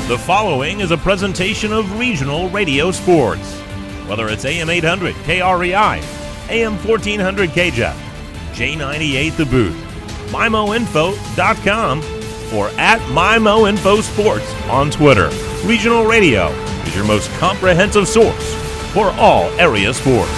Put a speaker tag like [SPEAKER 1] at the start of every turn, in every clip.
[SPEAKER 1] The following is a presentation of Regional Radio Sports. Whether it's AM 800 KREI, AM 1400 KJEF, J98 The Boot, MyMoInfo.com, or at MyMoInfoSports on Twitter, Regional Radio is your most comprehensive source for all area sports.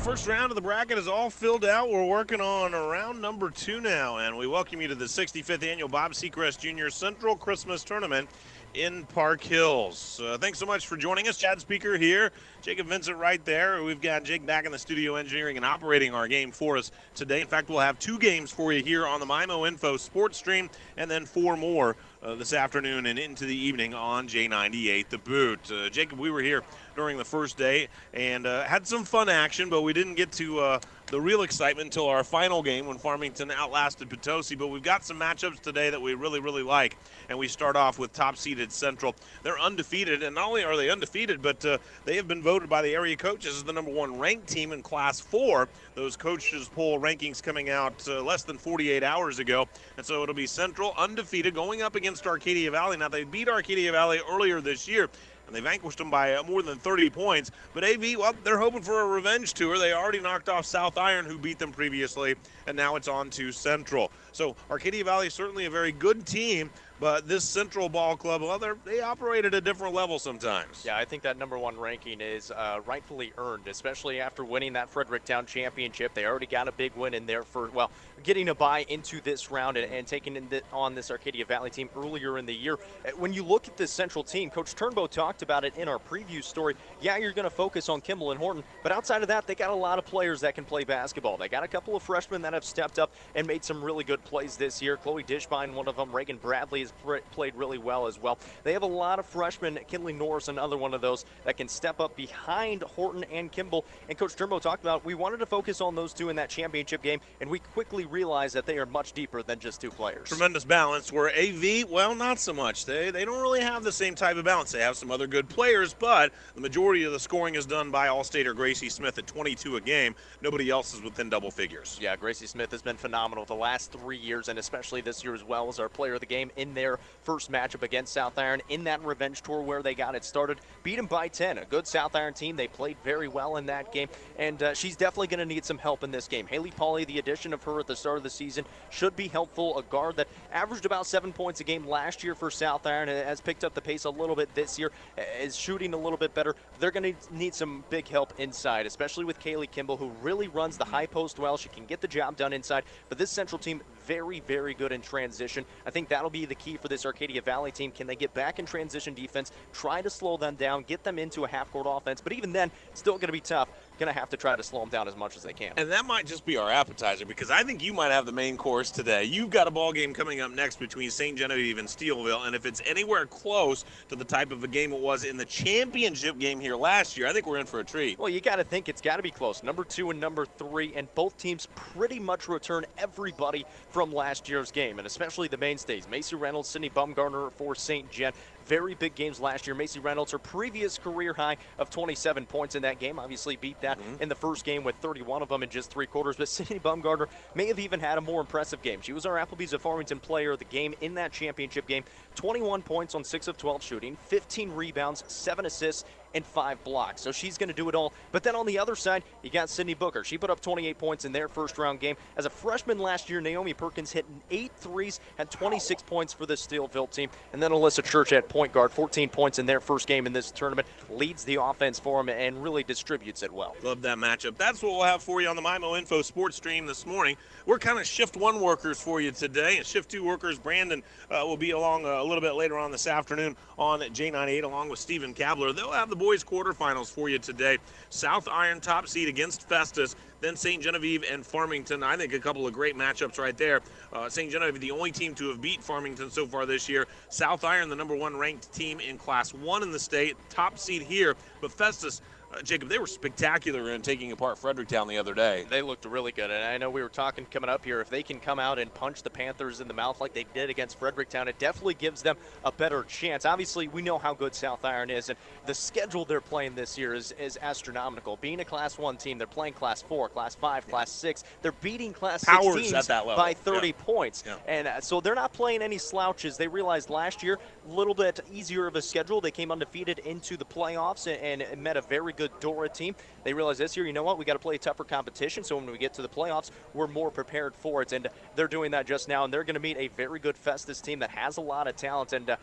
[SPEAKER 2] First round of the bracket is all filled out. We're working on round number 2 now, and we welcome you to the 65th Annual Bob Seacrest Jr. Central Christmas Tournament in Park Hills. Thanks so much for joining us. Chad Speaker here, Jacob Vincent right there. We've got Jake back in the studio engineering and operating our game for us today. In fact, we'll have 2 games for you here on the MyMo Info Sports Stream, and then 4 more this afternoon and into the evening on J98 The Boot. Jacob, we were here during the first day and had some fun action, but we didn't get to the real excitement until our final game when Farmington outlasted Potosi. But we've got some matchups today that we really like, and we start off with top-seeded Central. They're undefeated, and not only are they undefeated, but they have been voted by the area coaches as the number 1 ranked team in Class 4. Those coaches poll rankings coming out less than 48 hours ago, and so it'll be Central undefeated going up against Arcadia Valley. Now, they beat Arcadia Valley earlier this year, and they vanquished them by more than 30 points. But AV, well, they're hoping for a revenge tour. They already knocked off South Iron, who beat them previously, and now it's on to Central. So Arcadia Valley is certainly a very good team, but this Central Ball Club, well, they operate at a different level sometimes.
[SPEAKER 3] Yeah, I think that number 1 ranking is rightfully earned, especially after winning that Fredericktown championship. They already got a big win in there for, well, getting a bye into this round and taking on this Arcadia Valley team earlier in the year. When you look at this Central team, Coach Turnbow talked about it in our preview story. Yeah, you're going to focus on Kimball and Horton, but outside of that, they got a lot of players that can play basketball. They got a couple of freshmen that have stepped up and made some really good plays this year. Chloe Dishbine, one of them. Reagan Bradley has played really well as well. They have a lot of freshmen. Kinley Norris, another one of those that can step up behind Horton and Kimball. And Coach Turnbow talked about we wanted to focus on those 2 in that championship game, and we quickly realized that they are much deeper than just 2 players.
[SPEAKER 2] Tremendous balance, where AV, well, not so much. They don't really have the same type of balance. They have some other good players, but the majority of the scoring is done by All-Stater Gracie Smith at 22 a game. Nobody else is within double figures.
[SPEAKER 3] Yeah, Gracie Smith has been phenomenal the last 3 years, and especially this year as well, as our player of the game in their first matchup against South Iron in that revenge tour where they got it started. Beat them by 10. A good South Iron team. They played very well in that game, and she's definitely going to need some help in this game. Haley Pauly, the addition of her at the start of the season, should be helpful. A guard that averaged about 7 points a game last year for South Iron, has picked up the pace a little bit this year, is shooting a little bit better. They're going to need some big help inside, especially with Kaylee Kimball, who really runs the high post well. She can get the job done inside, but this Central team, very good in transition. I think that'll be the key for this Arcadia Valley team. Can they get back in transition defense, try to slow them down, get them into a half-court offense? But even then, still going to be tough. Going to have to try to slow them down as much as they can.
[SPEAKER 2] And that might just be our appetizer, because I think you might have the main course today. You've got a ball game coming up next between St. Genevieve and Steelville, and if it's anywhere close to the type of a game it was in the championship game here last year, I think we're in for a treat.
[SPEAKER 3] Well, you got to think it's got to be close. Number 2 and number 3, and both teams pretty much return everybody from last year's game, and especially the mainstays. Macy Reynolds, Sydney Bumgarner for St. Gen. Very big games last year. Macy Reynolds, her previous career high of 27 points in that game. Obviously beat that in the first game with 31 of them in just 3 quarters. But Sydney Bumgarner may have even had a more impressive game. She was our Applebee's of Farmington player of the game in that championship game. 21 points on 6 of 12 shooting, 15 rebounds, 7 assists, and 5 blocks. So she's going to do it all. But then on the other side, you got Sydney Booker. She put up 28 points in their first-round game. As a freshman last year, Naomi Perkins hit 8 threes, had 26 points for the Steelville team. And then Alyssa Church at point guard, 14 points in their first game in this tournament, leads the offense for them and really distributes it well.
[SPEAKER 2] Love that matchup. That's what we'll have for you on the MyMo Info Sports Stream this morning. We're kind of Shift 1 workers for you today, and Shift 2 workers, Brandon, will be along a little bit later on this afternoon on J98 along with Stephen Kabler. They'll have the boys' quarterfinals for you today. South Iron top seed against Festus, then St. Genevieve and Farmington. I think a couple of great matchups right there. St. Genevieve, the only team to have beat Farmington so far this year. South Iron, the number 1 ranked team in Class 1 in the state, top seed here. But Festus, Jacob, they were spectacular in taking apart Fredericktown the other day.
[SPEAKER 3] They looked really good, and I know we were talking coming up here, if they can come out and punch the Panthers in the mouth like they did against Fredericktown, it definitely gives them a better chance. Obviously, we know how good South Iron is, and the schedule they're playing this year is astronomical. Being a Class 1 team, they're playing Class 4, Class 5, Class 6. They're beating Class 6 teams
[SPEAKER 2] at that level.
[SPEAKER 3] by 30 points. And so they're not playing any slouches. They realized last year, a little bit easier of a schedule. They came undefeated into the playoffs and met a very good Dora team. They realized this year, you know what, we got to play tougher competition, so when we get to the playoffs, we're more prepared for it, and they're doing that just now, and they're going to meet a very good Festus team that has a lot of talent, and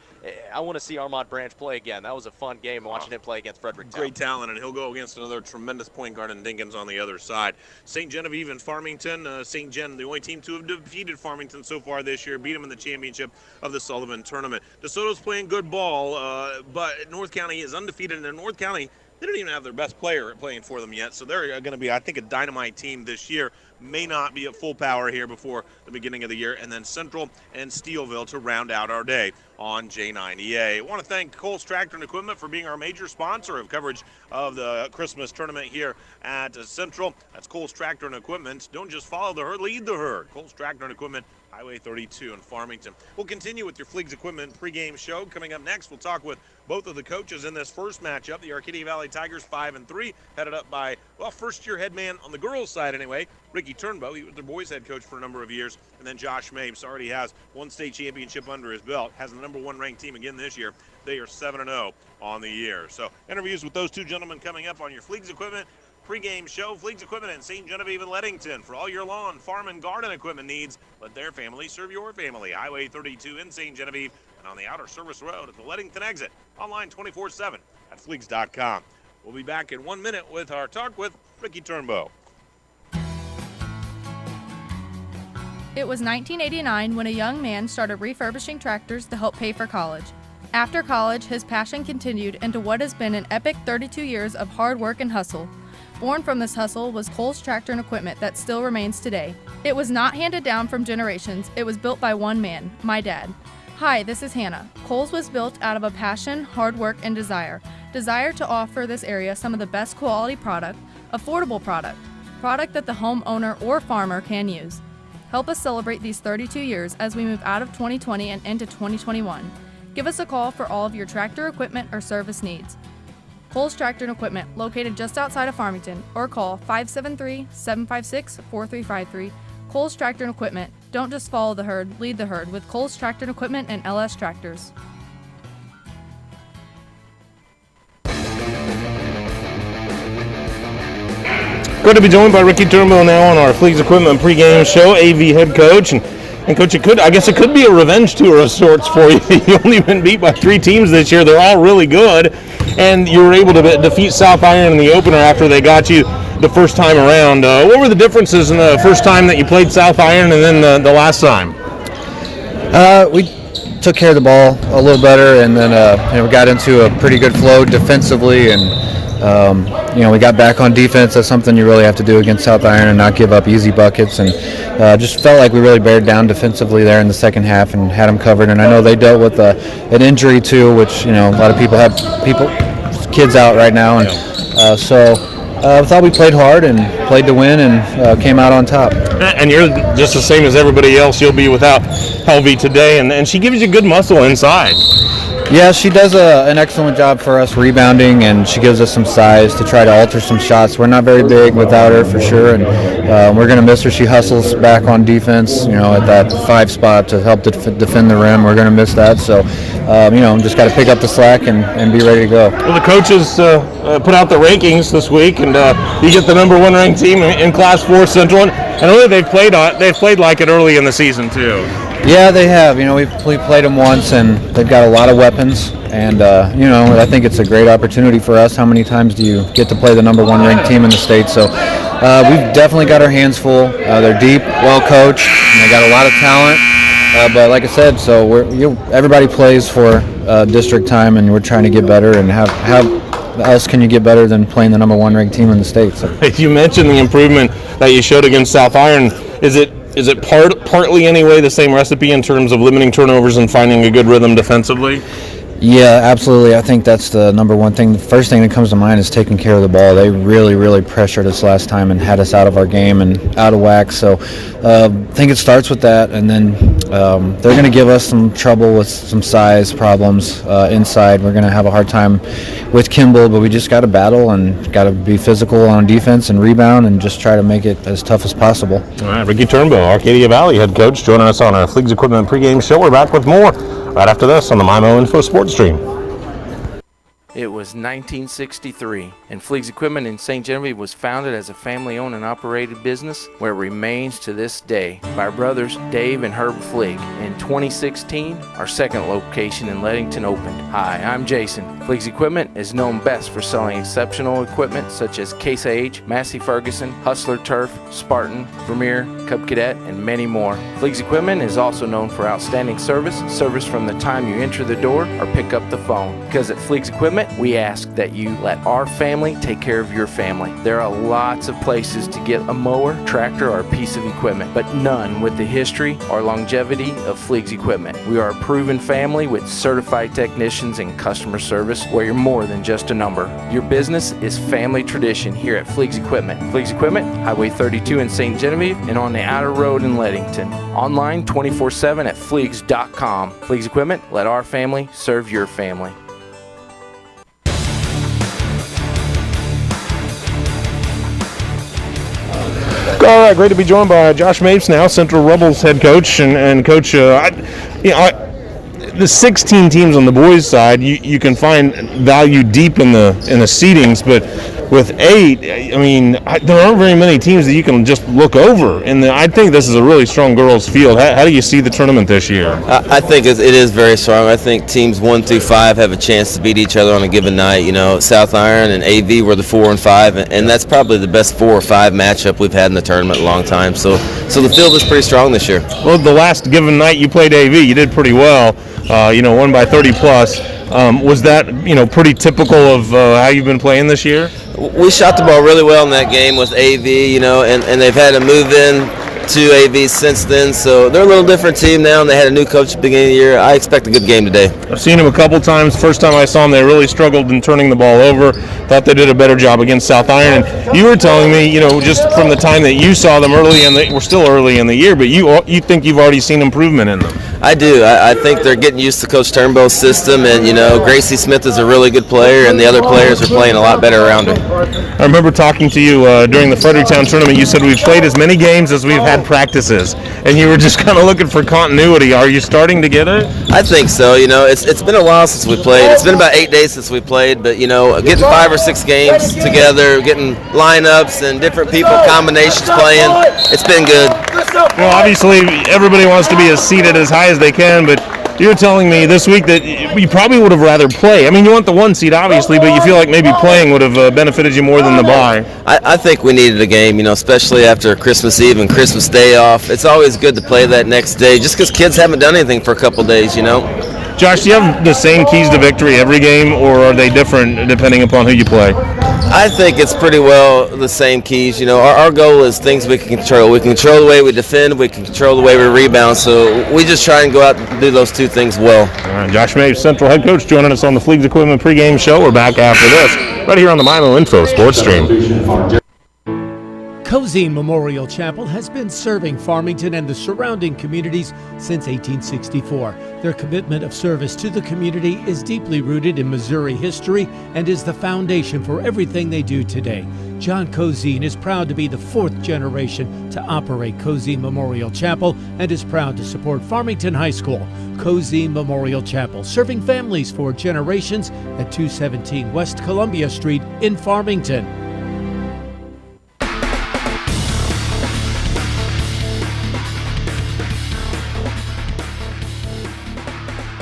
[SPEAKER 3] I want to see Armand Branch play again. That was a fun game watching him play against Fredericktown.
[SPEAKER 2] Great talent, and he'll go against another tremendous point guard in Dinkins on the other side. St. Genevieve and Farmington. St. Gen, the only team to have defeated Farmington so far this year, beat them in the championship of the Sullivan Tournament. DeSoto's playing good ball, but North County is undefeated, and North County, they don't even have their best player playing for them yet, so they're going to be, I think, a dynamite team this year. May not be at full power here before the beginning of the year, and then Central and Steelville to round out our day on J90A. I want to thank Coles Tractor and Equipment for being our major sponsor of coverage of the Christmas tournament here at Central. That's Coles Tractor and Equipment. Don't just follow the herd, lead the herd. Coles Tractor and Equipment, Highway 32 in Farmington. We'll continue with your Fleegs Equipment pregame show. Coming up next, we'll talk with both of the coaches in this first matchup. The Arcadia Valley Tigers 5-3, headed up by, well, first-year head man on the girls' side anyway, Ricky Turnbow. He was their boys' head coach for a number of years. And then Josh Mapes already has one state championship under his belt, has the number one ranked team again this year. They are 7-0 on the year. So interviews with those two gentlemen coming up on your Fleegs Equipment pregame show. Fleegs Equipment in St. Genevieve and Leadington for all your lawn, farm, and garden equipment needs. Let their family serve your family. Highway 32 in St. Genevieve and on the outer service road at the Leadington exit. Online 24/7 at Fleegs.com. We'll be back in 1 minute with our talk with Ricky Turnbow.
[SPEAKER 4] It was 1989 when a young man started refurbishing tractors to help pay for college. After college, his passion continued into what has been an epic 32 years of hard work and hustle. Born from this hustle was Coles Tractor and Equipment that still remains today. It was not handed down from generations, it was built by one man, my dad. Hi, this is Hannah. Coles was built out of a passion, hard work, and desire. Desire to offer this area some of the best quality product, affordable product that the homeowner or farmer can use. Help us celebrate these 32 years as we move out of 2020 and into 2021. Give us a call for all of your tractor equipment or service needs. Coles Tractor and Equipment, located just outside of Farmington, or call 573-756-4353. Coles Tractor and Equipment. Don't just follow the herd, lead the herd with Coles Tractor and Equipment and LS Tractors.
[SPEAKER 5] Good to be joined by Ricky Turnbow now on our Fleegs Equipment pregame show, AV head coach. And Coach, I guess it could be a revenge tour of sorts for you. You've only been beat by 3 teams this year. They're all really good. And you were able to defeat South Iron in the opener after they got you the first time around. What were the differences in the first time that you played South Iron and then the last time?
[SPEAKER 6] We took care of the ball a little better, and then we got into a pretty good flow defensively, and we got back on defense. That's something you really have to do against South Iron and not give up easy buckets, and just felt like we really bared down defensively there in the second half and had them covered. And I know they dealt with an injury too, which a lot of people have kids out right now, and so I thought we played hard and played to win and came out on top.
[SPEAKER 5] And you're just the same as everybody else. You'll be without Helvey today, and she gives you good muscle inside.
[SPEAKER 6] Yeah, she does an excellent job for us rebounding, and she gives us some size to try to alter some shots. We're not very big without her for sure, and we're going to miss her. She hustles back on defense, at that 5 spot to help defend the rim. We're going to miss that, so just got to pick up the slack and be ready to go.
[SPEAKER 5] Well, the coaches put out the rankings this week, and you get the number 1 ranked team in Class 4 Central. And really, they've played like it early in the season too.
[SPEAKER 6] Yeah, they have. We played them once, and they've got a lot of weapons. And, I think it's a great opportunity for us. How many times do you get to play the number 1 ranked team in the state? So we've definitely got our hands full. They're deep, well coached, and they got a lot of talent. But like I said, so everybody plays for district time, and we're trying to get better. And how else can you get better than playing the number 1 ranked team in the state? So.
[SPEAKER 5] You mentioned the improvement that you showed against South Iron. Is it partly anyway the same recipe in terms of limiting turnovers and finding a good rhythm defensively?
[SPEAKER 6] Yeah, absolutely. I think that's the number one thing. The first thing that comes to mind is taking care of the ball. They really, really pressured us last time and had us out of our game and out of whack. So I think it starts with that, and then they're going to give us some trouble with some size problems inside. We're going to have a hard time with Kimball, but we just got to battle and got to be physical on defense and rebound and just try to make it as tough as possible.
[SPEAKER 5] All right, Ricky Turnbow, Arcadia Valley head coach, joining us on our Fleegs Equipment pregame show. We're back with more right after this on the MyMo Info Sports Stream.
[SPEAKER 7] It was 1963, and Fleegs Equipment in St. Genevieve was founded as a family-owned and operated business where it remains to this day by our brothers Dave and Herb Fleeg. In 2016, our second location in Leadington opened. Hi, I'm Jason. Fleegs Equipment is known best for selling exceptional equipment such as Case IH, Massey Ferguson, Hustler Turf, Spartan, Vermeer, Cub Cadet, and many more. Fleegs Equipment is also known for outstanding service from the time you enter the door or pick up the phone. Because at Fleegs Equipment, we ask that you let our family take care of your family. There are lots of places to get a mower, tractor, or a piece of equipment, but none with the history or longevity of Fleegs Equipment. We are a proven family with certified technicians and customer service where you're more than just a number. Your business is family tradition here at Fleegs Equipment. Fleegs Equipment, Highway 32 in St. Genevieve and on the outer road in Leadington. Online 24/7 at Fleegs.com. Fleegs Equipment, let our family serve your family.
[SPEAKER 5] All right, great to be joined by Josh Mapes now, Central Rebels head coach. And Coach, the 16 teams on the boys' side, you can find value deep in the seedings, but with 8, I mean, there aren't very many teams that you can just look over. And I think this is a really strong girls' field. How do you see the tournament this year?
[SPEAKER 8] I think it is very strong. I think teams 1 through 5 have a chance to beat each other on a given night. You know, South Iron and AV were the 4 and 5, and that's probably the best 4 or 5 matchup we've had in the tournament in a long time. So the field is pretty strong this year.
[SPEAKER 5] Well, the last given night you played AV, you did pretty well. Won by 30 plus. Was that pretty typical of how you've been playing this year?
[SPEAKER 8] We shot the ball really well in that game with AV, and they've had to move in to AV since then, so they're a little different team now, and they had a new coach at the beginning of the year. I expect a good game today.
[SPEAKER 5] I've seen them a couple times. First time I saw them, they really struggled in turning the ball over. Thought they did a better job against South Iron. And you were telling me, just from the time that you saw them early, and we're still early in the year, but you think you've already seen improvement in them.
[SPEAKER 8] I do. I think they're getting used to Coach Turnbow's system, and Gracie Smith is a really good player, and the other players are playing a lot better around her.
[SPEAKER 5] I remember talking to you during the Fredericktown tournament. You said we've played as many games as we've had practices, and you were just kind of looking for continuity. Are you starting to get it?
[SPEAKER 8] I think so. It's been a while since we played. It's been about 8 days since we played, but getting 5 or 6 games together, getting lineups and different people combinations playing, it's been good.
[SPEAKER 5] Well, obviously everybody wants to be as seated as high as they can, but you're telling me this week that you probably would have rather play. I mean, you want the 1 seed, obviously, but you feel like maybe playing would have benefited you more than the bye.
[SPEAKER 8] I think we needed a game, especially after Christmas Eve and Christmas Day off. It's always good to play that next day, just because kids haven't done anything for a couple days,
[SPEAKER 5] Josh, do you have the same keys to victory every game, or are they different depending upon who you play?
[SPEAKER 8] I think it's pretty well the same keys. Our goal is things we can control. We can control the way we defend. We can control the way we rebound. So we just try and go out and do those 2 things well.
[SPEAKER 5] All right, Josh Mapes, Central head coach, joining us on the Fleegs Equipment pregame show. We're back after this, right here on the MyMo Info Sports Stream.
[SPEAKER 9] Cozine Memorial Chapel has been serving Farmington and the surrounding communities since 1864. Their commitment of service to the community is deeply rooted in Missouri history and is the foundation for everything they do today. John Cozine is proud to be the 4th generation to operate Cozine Memorial Chapel and is proud to support Farmington High School. Cozine Memorial Chapel, serving families for generations at 217 West Columbia Street in Farmington.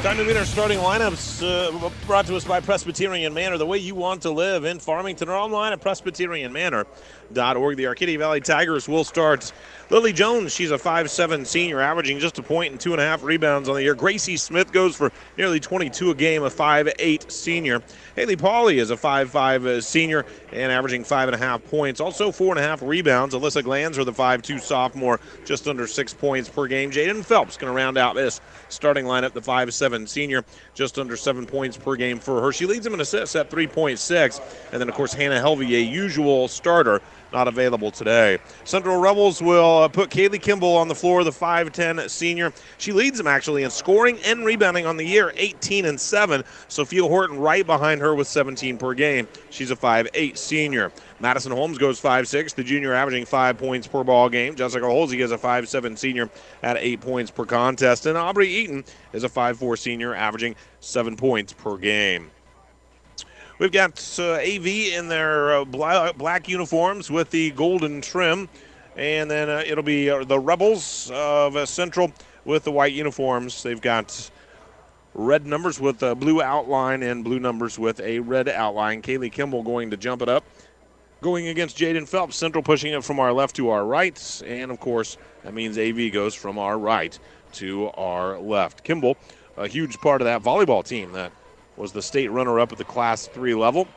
[SPEAKER 2] Time to meet our starting lineups, brought to us by Presbyterian Manor, the way you want to live in Farmington, or online at Presbyterian Manor. ArcadiaValleyTigers.org. The Arcadia Valley Tigers will start Lily Jones. She's a 5'7" senior, averaging just a point and 2.5 rebounds on the year. Gracie Smith goes for nearly 22 a game, a 5'8" senior. Haley Pauley is a 5'5" senior and averaging 5.5 points. Also 4.5 rebounds. Alyssa Glanzer, the 5'2" sophomore, just under 6 points per game. Jaden Phelps going to round out this starting lineup, the 5'7" senior, just under 7 points per game for her. She leads them in assists at 3.6. And then, of course, Hannah Helvey, a usual starter, not available today. Central Rebels will put Kaylee Kimball on the floor, the 5'10" senior. She leads them actually in scoring and rebounding on the year, 18 and 7. Sophia Horton right behind her with 17 per game. She's a 5'8" senior. Madison Holmes goes 5'6", the junior, averaging 5 points per ball game. Jessica Holsey is a 5'7" senior at 8 points per contest. And Aubrey Eaton is a 5'4" senior, averaging 7 points per game. We've got AV in their black uniforms with the golden trim. And then it'll be the Rebels of Central with the white uniforms. They've got red numbers with a blue outline and blue numbers with a red outline. Kaylee Kimball going to jump it up, going against Jaden Phelps. Central pushing it from our left to our right. And, of course, that means AV goes from our right to our left. Kimball, a huge part of that volleyball team that was the state runner-up at the Class 3 level.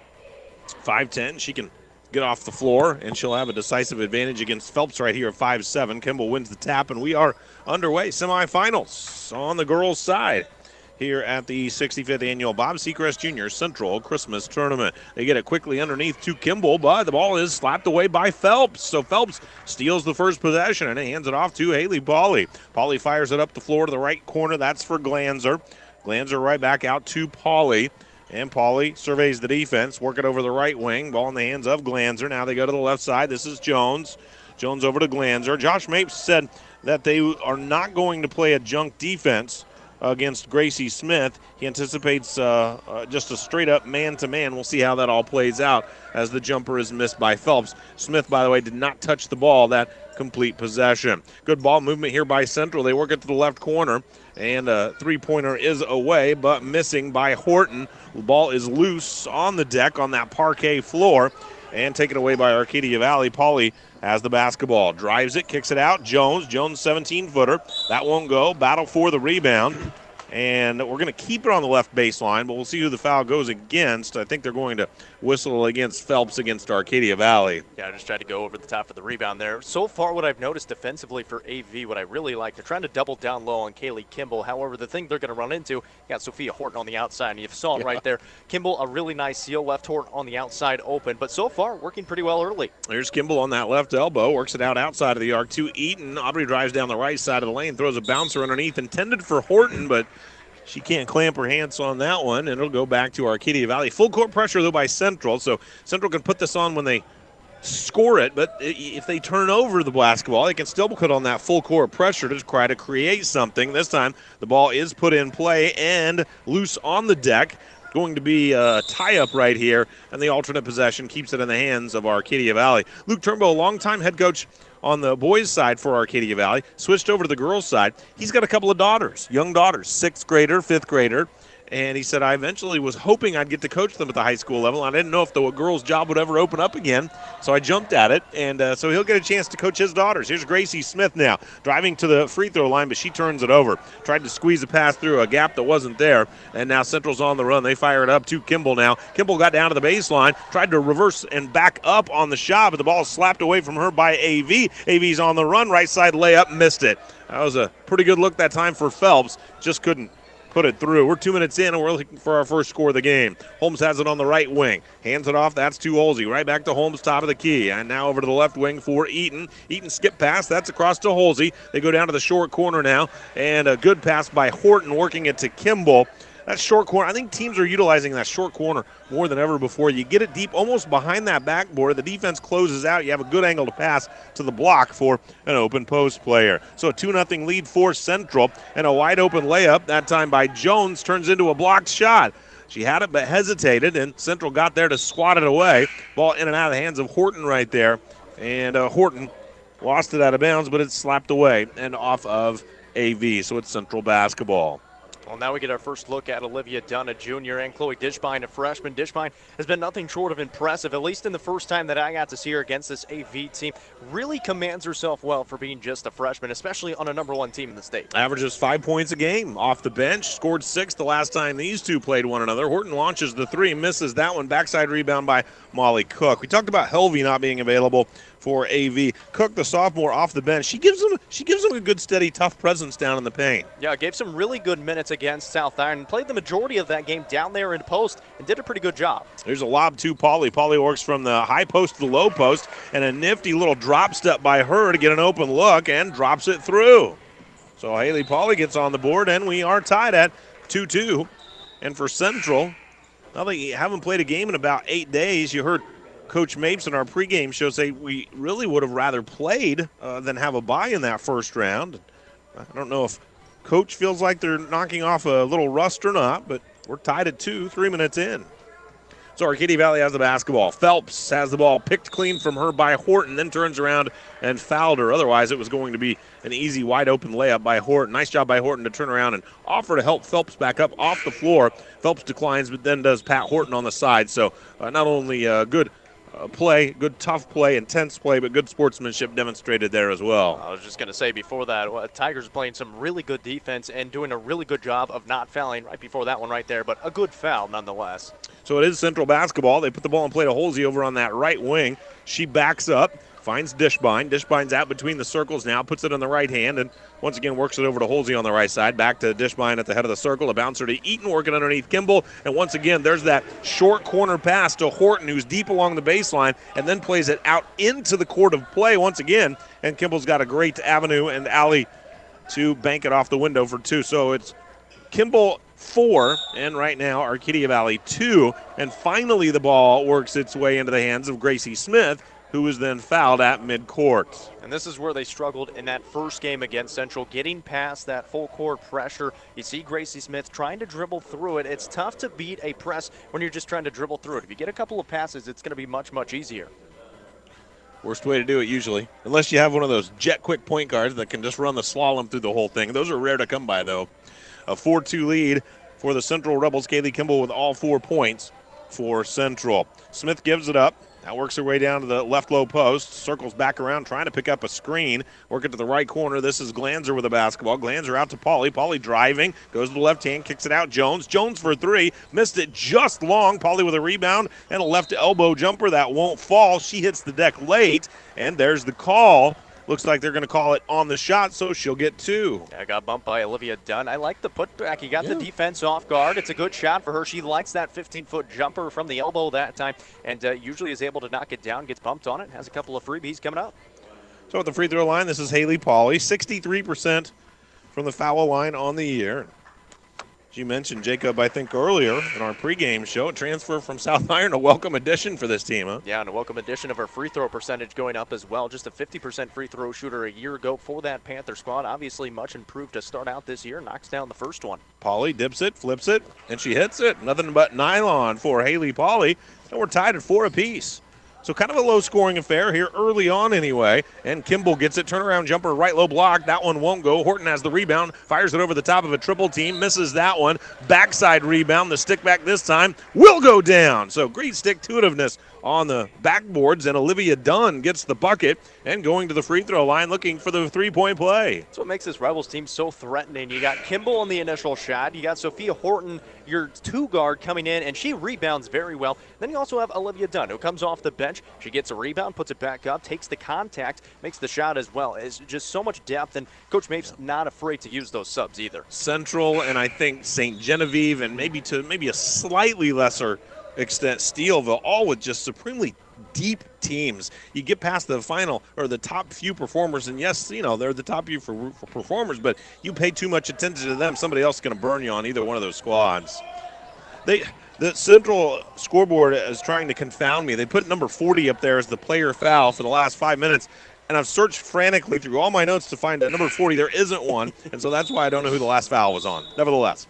[SPEAKER 2] 5'10", she can get off the floor, and she'll have a decisive advantage against Phelps right here at 5'7". Kimball wins the tap, and we are underway. Semifinals on the girls' side here at the 65th Annual Bob Seacrest Jr. Central Christmas Tournament. They get it quickly underneath to Kimball, but the ball is slapped away by Phelps. So Phelps steals the first possession and hands it off to Haley Pauley. Pauley fires it up the floor to the right corner. That's for Glanzer. Glanzer right back out to Pauley. And Pauley surveys the defense, work it over the right wing. Ball in the hands of Glanzer. Now they go to the left side. This is Jones. Jones over to Glanzer. Josh Mapes said that they are not going to play a junk defense against Gracie Smith. He anticipates just a straight-up man-to-man. We'll see how that all plays out as the jumper is missed by Phelps. Smith, by the way, did not touch the ball that complete possession. Good ball movement here by Central. They work it to the left corner, and a three-pointer is away, but missing by Horton. The ball is loose on the deck on that parquet floor, and taken away by Arcadia Valley. Pauley has the basketball, drives it, kicks it out. Jones 17-footer. That won't go. Battle for the rebound. And we're going to keep it on the left baseline, but we'll see who the foul goes against. I think they're going to whistle against Phelps against Arcadia Valley.
[SPEAKER 3] Yeah, I just tried to go over the top of the rebound there. So far, what I've noticed defensively for AV, what I really like, they're trying to double down low on Kaylee Kimball. However, the thing they're going to run into, you got Sophia Horton on the outside, and you saw it right there. Kimball, a really nice seal, left Horton on the outside open, but so far, working pretty well early.
[SPEAKER 2] There's Kimball on that left elbow, works it out outside of the arc to Eaton. Aubrey drives down the right side of the lane, throws a bouncer underneath, intended for Horton, but she can't clamp her hands on that one, and it'll go back to Arcadia Valley. Full court pressure, though, by Central, so Central can put this on when they score it, but if they turn over the basketball, they can still put on that full court pressure to try to create something. This time, the ball is put in play and loose on the deck. Going to be a tie-up right here, and the alternate possession keeps it in the hands of Arcadia Valley. Luke Turnbow, a longtime head coach on the boys' side for Arcadia Valley, switched over to the girls' side. He's got a couple of daughters, young daughters, 6th grader, 5th grader, and he said, I eventually was hoping I'd get to coach them at the high school level. I didn't know if the girls' job would ever open up again, so I jumped at it, and so he'll get a chance to coach his daughters. Here's Gracie Smith now, driving to the free throw line, but she turns it over. Tried to squeeze a pass through a gap that wasn't there, and now Central's on the run. They fire it up to Kimball now. Kimball got down to the baseline, tried to reverse and back up on the shot, but the ball slapped away from her by AV. AV's on the run, right side layup, missed it. That was a pretty good look that time for Phelps, just couldn't put it through. We're 2 minutes in, and we're looking for our first score of the game. Holmes has it on the right wing. Hands it off. That's to Holsey. Right back to Holmes, top of the key. And now over to the left wing for Eaton. Eaton skip pass. That's across to Holsey. They go down to the short corner now. And a good pass by Horton, working it to Kimball. That short corner, I think teams are utilizing that short corner more than ever before. You get it deep almost behind that backboard. The defense closes out. You have a good angle to pass to the block for an open post player. So a 2-0 lead for Central, and a wide open layup, that time by Jones, turns into a blocked shot. She had it but hesitated, and Central got there to swat it away. Ball in and out of the hands of Horton right there. And Horton lost it out of bounds, but it's slapped away and off of AV, so it's Central basketball.
[SPEAKER 3] Well, now we get our first look at Olivia Dunn, a junior, and Chloe Dishbine, a freshman. Dishbine has been nothing short of impressive, at least in the first time that I got to see her against this AV team. Really commands herself well for being just a freshman, especially on a #1 team in the state.
[SPEAKER 2] Averages 5 points a game off the bench, scored 6 the last time these two played one another. Horton launches the 3, misses that one. Backside rebound by Molly Cook. We talked about Helvey not being available for AV. Cook, the sophomore, off the bench. She gives them a good, steady, tough presence down in the paint.
[SPEAKER 3] Yeah, gave some really good minutes against South Iron. Played the majority of that game down there in post and did a pretty good job.
[SPEAKER 2] There's a lob to Polly. Polly works from the high post to the low post, and a nifty little drop step by her to get an open look and drops it through. So Haley Polly gets on the board, and we are tied at 2-2. And for Central, now they haven't played a game in about 8 days. You heard Coach Mapes in our pregame show say we really would have rather played than have a bye in that first round. I don't know if Coach feels like they're knocking off a little rust or not, but we're tied at 2, 3 minutes in. So Arcadia Valley has the basketball. Phelps has the ball picked clean from her by Horton, then turns around and fouled her. Otherwise, it was going to be an easy, wide-open layup by Horton. Nice job by Horton to turn around and offer to help Phelps back up off the floor. Phelps declines, but then does Pat Horton on the side. So not only good play, good tough play, intense play, but good sportsmanship demonstrated there as well.
[SPEAKER 3] I was just going to say before that, Tigers are playing some really good defense and doing a really good job of not fouling right before that one right there, but a good foul nonetheless.
[SPEAKER 2] So it is Central basketball. They put the ball in play to Holsey over on that right wing. She backs up, finds Dishbine. Dishbine's out between the circles now, puts it on the right hand, and once again works it over to Holsey on the right side. Back to Dishbine at the head of the circle. A bouncer to Eaton, working underneath Kimball. And once again, there's that short corner pass to Horton, who's deep along the baseline, and then plays it out into the court of play once again. And Kimball's got a great avenue and alley to bank it off the window for 2. So it's Kimball 4, and right now Arcadia Valley 2. And finally the ball works its way into the hands of Gracie Smith, who was then fouled at midcourt.
[SPEAKER 3] And this is where they struggled in that first game against Central, getting past that full court pressure. You see Gracie Smith trying to dribble through it. It's tough to beat a press when you're just trying to dribble through it. If you get a couple of passes, it's going to be much, much easier.
[SPEAKER 2] Worst way to do it usually, unless you have one of those jet quick point guards that can just run the slalom through the whole thing. Those are rare to come by, though. A 4-2 lead for the Central Rebels. Kaylee Kimball with all 4 points for Central. Smith gives it up. Now works her way down to the left low post. Circles back around, trying to pick up a screen. Work it to the right corner. This is Glanzer with the basketball. Glanzer out to Pauly. Pauly driving. Goes to the left hand, kicks it out. Jones. Jones for 3. Missed it just long. Pauly with a rebound and a left elbow jumper. That won't fall. She hits the deck late. And there's the call. Looks like they're going to call it on the shot, so she'll get 2.
[SPEAKER 3] Yeah, got bumped by Olivia Dunn. I like the putback. He got the defense off guard. It's a good shot for her. She likes that 15-foot jumper from the elbow that time, and usually is able to knock it down, gets bumped on it, has a couple of freebies coming up.
[SPEAKER 2] So at the free throw line, this is Haley Pauly, 63% from the foul line on the year. You mentioned Jacob, I think, earlier in our pregame show. A transfer from South Iron, a welcome addition for this team, huh?
[SPEAKER 3] Yeah, and a welcome addition of her free throw percentage going up as well. Just a 50% free throw shooter a year ago for that Panther squad. Obviously much improved to start out this year. Knocks down the first one.
[SPEAKER 2] Pauly dips it, flips it, and she hits it. Nothing but nylon for Haley Pauly. And we're tied at 4 apiece. So kind of a low-scoring affair here early on anyway. And Kimball gets it. Turnaround jumper, right low block. That one won't go. Horton has the rebound. Fires it over the top of a triple team. Misses that one. Backside rebound. The stick back this time will go down. So great stick-to-itiveness on the backboards. And Olivia Dunn gets the bucket and going to the free throw line looking for the three-point play.
[SPEAKER 3] That's what makes this Rebels team so threatening. You got Kimball on the initial shot. You got Sophia Horton, your 2-guard, coming in, and she rebounds very well. Then you also have Olivia Dunn, who comes off the bench. She gets a rebound, puts it back up, takes the contact, makes the shot as well. It's just so much depth, and Coach Mapes not afraid to use those subs either.
[SPEAKER 2] Central and I think St. Genevieve and maybe a slightly lesser extent Steelville, all with just supremely deep teams. You get past the final or the top few performers, and yes, you know, they're the top few for performers, but you pay too much attention to them, somebody else is going to burn you on either one of those squads. The Central scoreboard is trying to confound me. They put number 40 up there as the player foul for the last 5 minutes, and I've searched frantically through all my notes to find that number 40. There isn't one, and so that's why I don't know who the last foul was on. Nevertheless,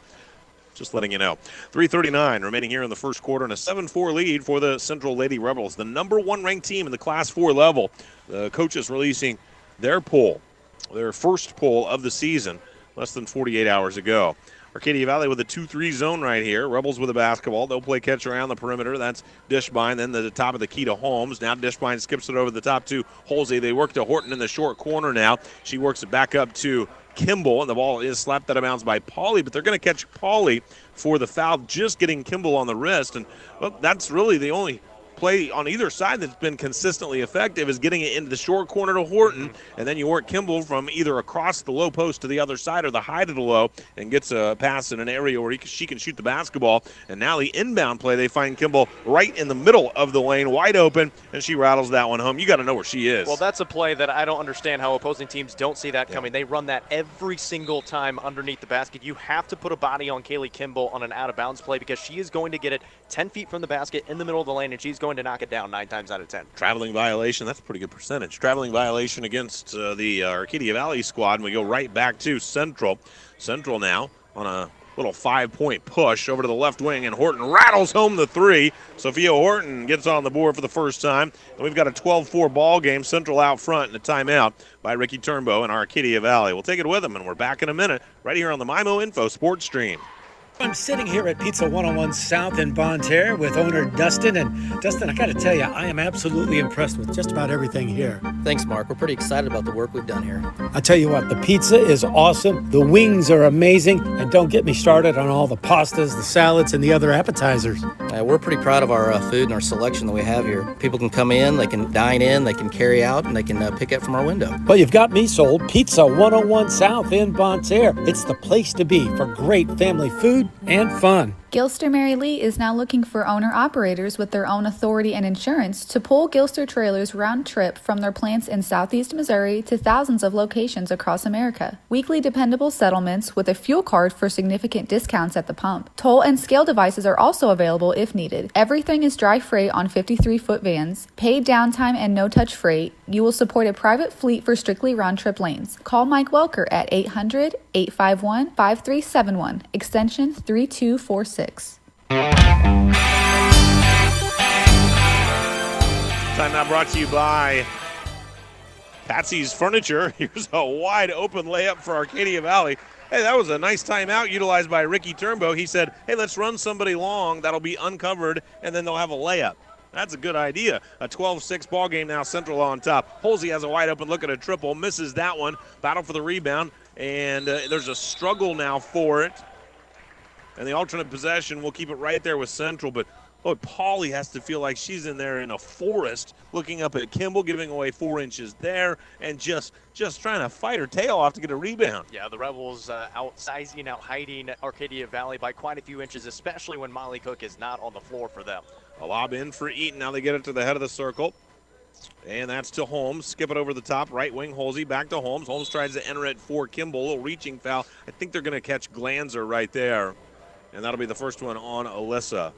[SPEAKER 2] just letting you know. 3:39 remaining here in the first quarter, and a 7-4 lead for the Central Lady Rebels, the number 1 ranked team in the Class 4 level. The coaches releasing their poll, their first poll of the season, less than 48 hours ago. Arcadia Valley with a 2-3 zone right here. Rebels with a basketball. They'll play catch around the perimeter. That's Dishbine. Then the top of the key to Holmes. Now Dishbine skips it over the top to Holsey. They work to Horton in the short corner now. She works it back up to Kimball, and the ball is slapped out of bounds by Pauly, but they're going to catch Pauly for the foul, just getting Kimball on the wrist. And well, that's really the only play on either side that's been consistently effective, is getting it into the short corner to Horton, and then you work Kimball from either across the low post to the other side or the high to the low, and gets a pass in an area where she can shoot the basketball. And now the inbound play, they find Kimball right in the middle of the lane, wide open, and she rattles that one home. You got to know where she is.
[SPEAKER 3] Well, that's a play that I don't understand how opposing teams don't see that coming. They run that every single time underneath the basket. You have to put a body on Kaylee Kimball on an out-of-bounds play, because she is going to get it 10 feet from the basket in the middle of the lane, and she's going to knock it down 9 times out of 10.
[SPEAKER 2] Traveling violation, that's a pretty good percentage. Traveling violation against the Arcadia Valley squad, and we go right back to Central. Central now on a little 5-point push over to the left wing, and Horton rattles home the three. Sophia Horton gets on the board for the first time, and we've got a 12-4 ball game. Central out front, and a timeout by Ricky Turnbow and Arcadia Valley. We'll take it with them, and we're back in a minute right here on the MIMO Info Sports Stream.
[SPEAKER 10] I'm sitting here at Pizza 101 South in Bonne Terre with owner Dustin. And Dustin, I got to tell you, I am absolutely impressed with just about everything here.
[SPEAKER 11] Thanks, Mark. We're pretty excited about the work we've done here.
[SPEAKER 10] I tell you what, the pizza is awesome. The wings are amazing. And don't get me started on all the pastas, the salads, and the other appetizers.
[SPEAKER 11] We're pretty proud of our food and our selection that we have here. People can come in, they can dine in, they can carry out, and they can pick up from our window.
[SPEAKER 10] Well, you've got me sold. Pizza 101 South in Bonne Terre. It's the place to be for great family food and fun.
[SPEAKER 12] Gilster Mary Lee is now looking for owner-operators with their own authority and insurance to pull Gilster trailers round trip from their plants in southeast Missouri to thousands of locations across America. Weekly dependable settlements with a fuel card for significant discounts at the pump. Toll and scale devices are also available if needed. Everything is dry freight on 53-foot vans. Paid downtime and no-touch freight. You will support a private fleet for strictly round-trip lanes. Call Mike Welker at 800-851-5371, extension 3246.
[SPEAKER 2] Time now brought to you by Patsy's Furniture. Here's a wide open layup for Arcadia Valley. Hey, that was a nice timeout utilized by Ricky Turnbow. He said, hey, let's run somebody long. That'll be uncovered, and then they'll have a layup. That's a good idea. A 12-6 ball game now, Central on top. Holsey has a wide open look at a triple, misses that one. Battle for the rebound, and there's a struggle now for it. And the alternate possession, we'll keep it right there with Central. But, Pauly has to feel like she's in there in a forest looking up at Kimball, giving away 4 inches there, and just trying to fight her tail off to get a rebound.
[SPEAKER 3] Yeah, the Rebels outsizing, out-hiding Arcadia Valley by quite a few inches, especially when Molly Cook is not on the floor for them.
[SPEAKER 2] A lob in for Eaton. Now they get it to the head of the circle. And that's to Holmes. Skip it over the top. Right wing, Holsey. Back to Holmes. Holmes tries to enter it for Kimball. A little reaching foul. I think they're going to catch Glanzer right there. And that'll be the first one on Alyssa.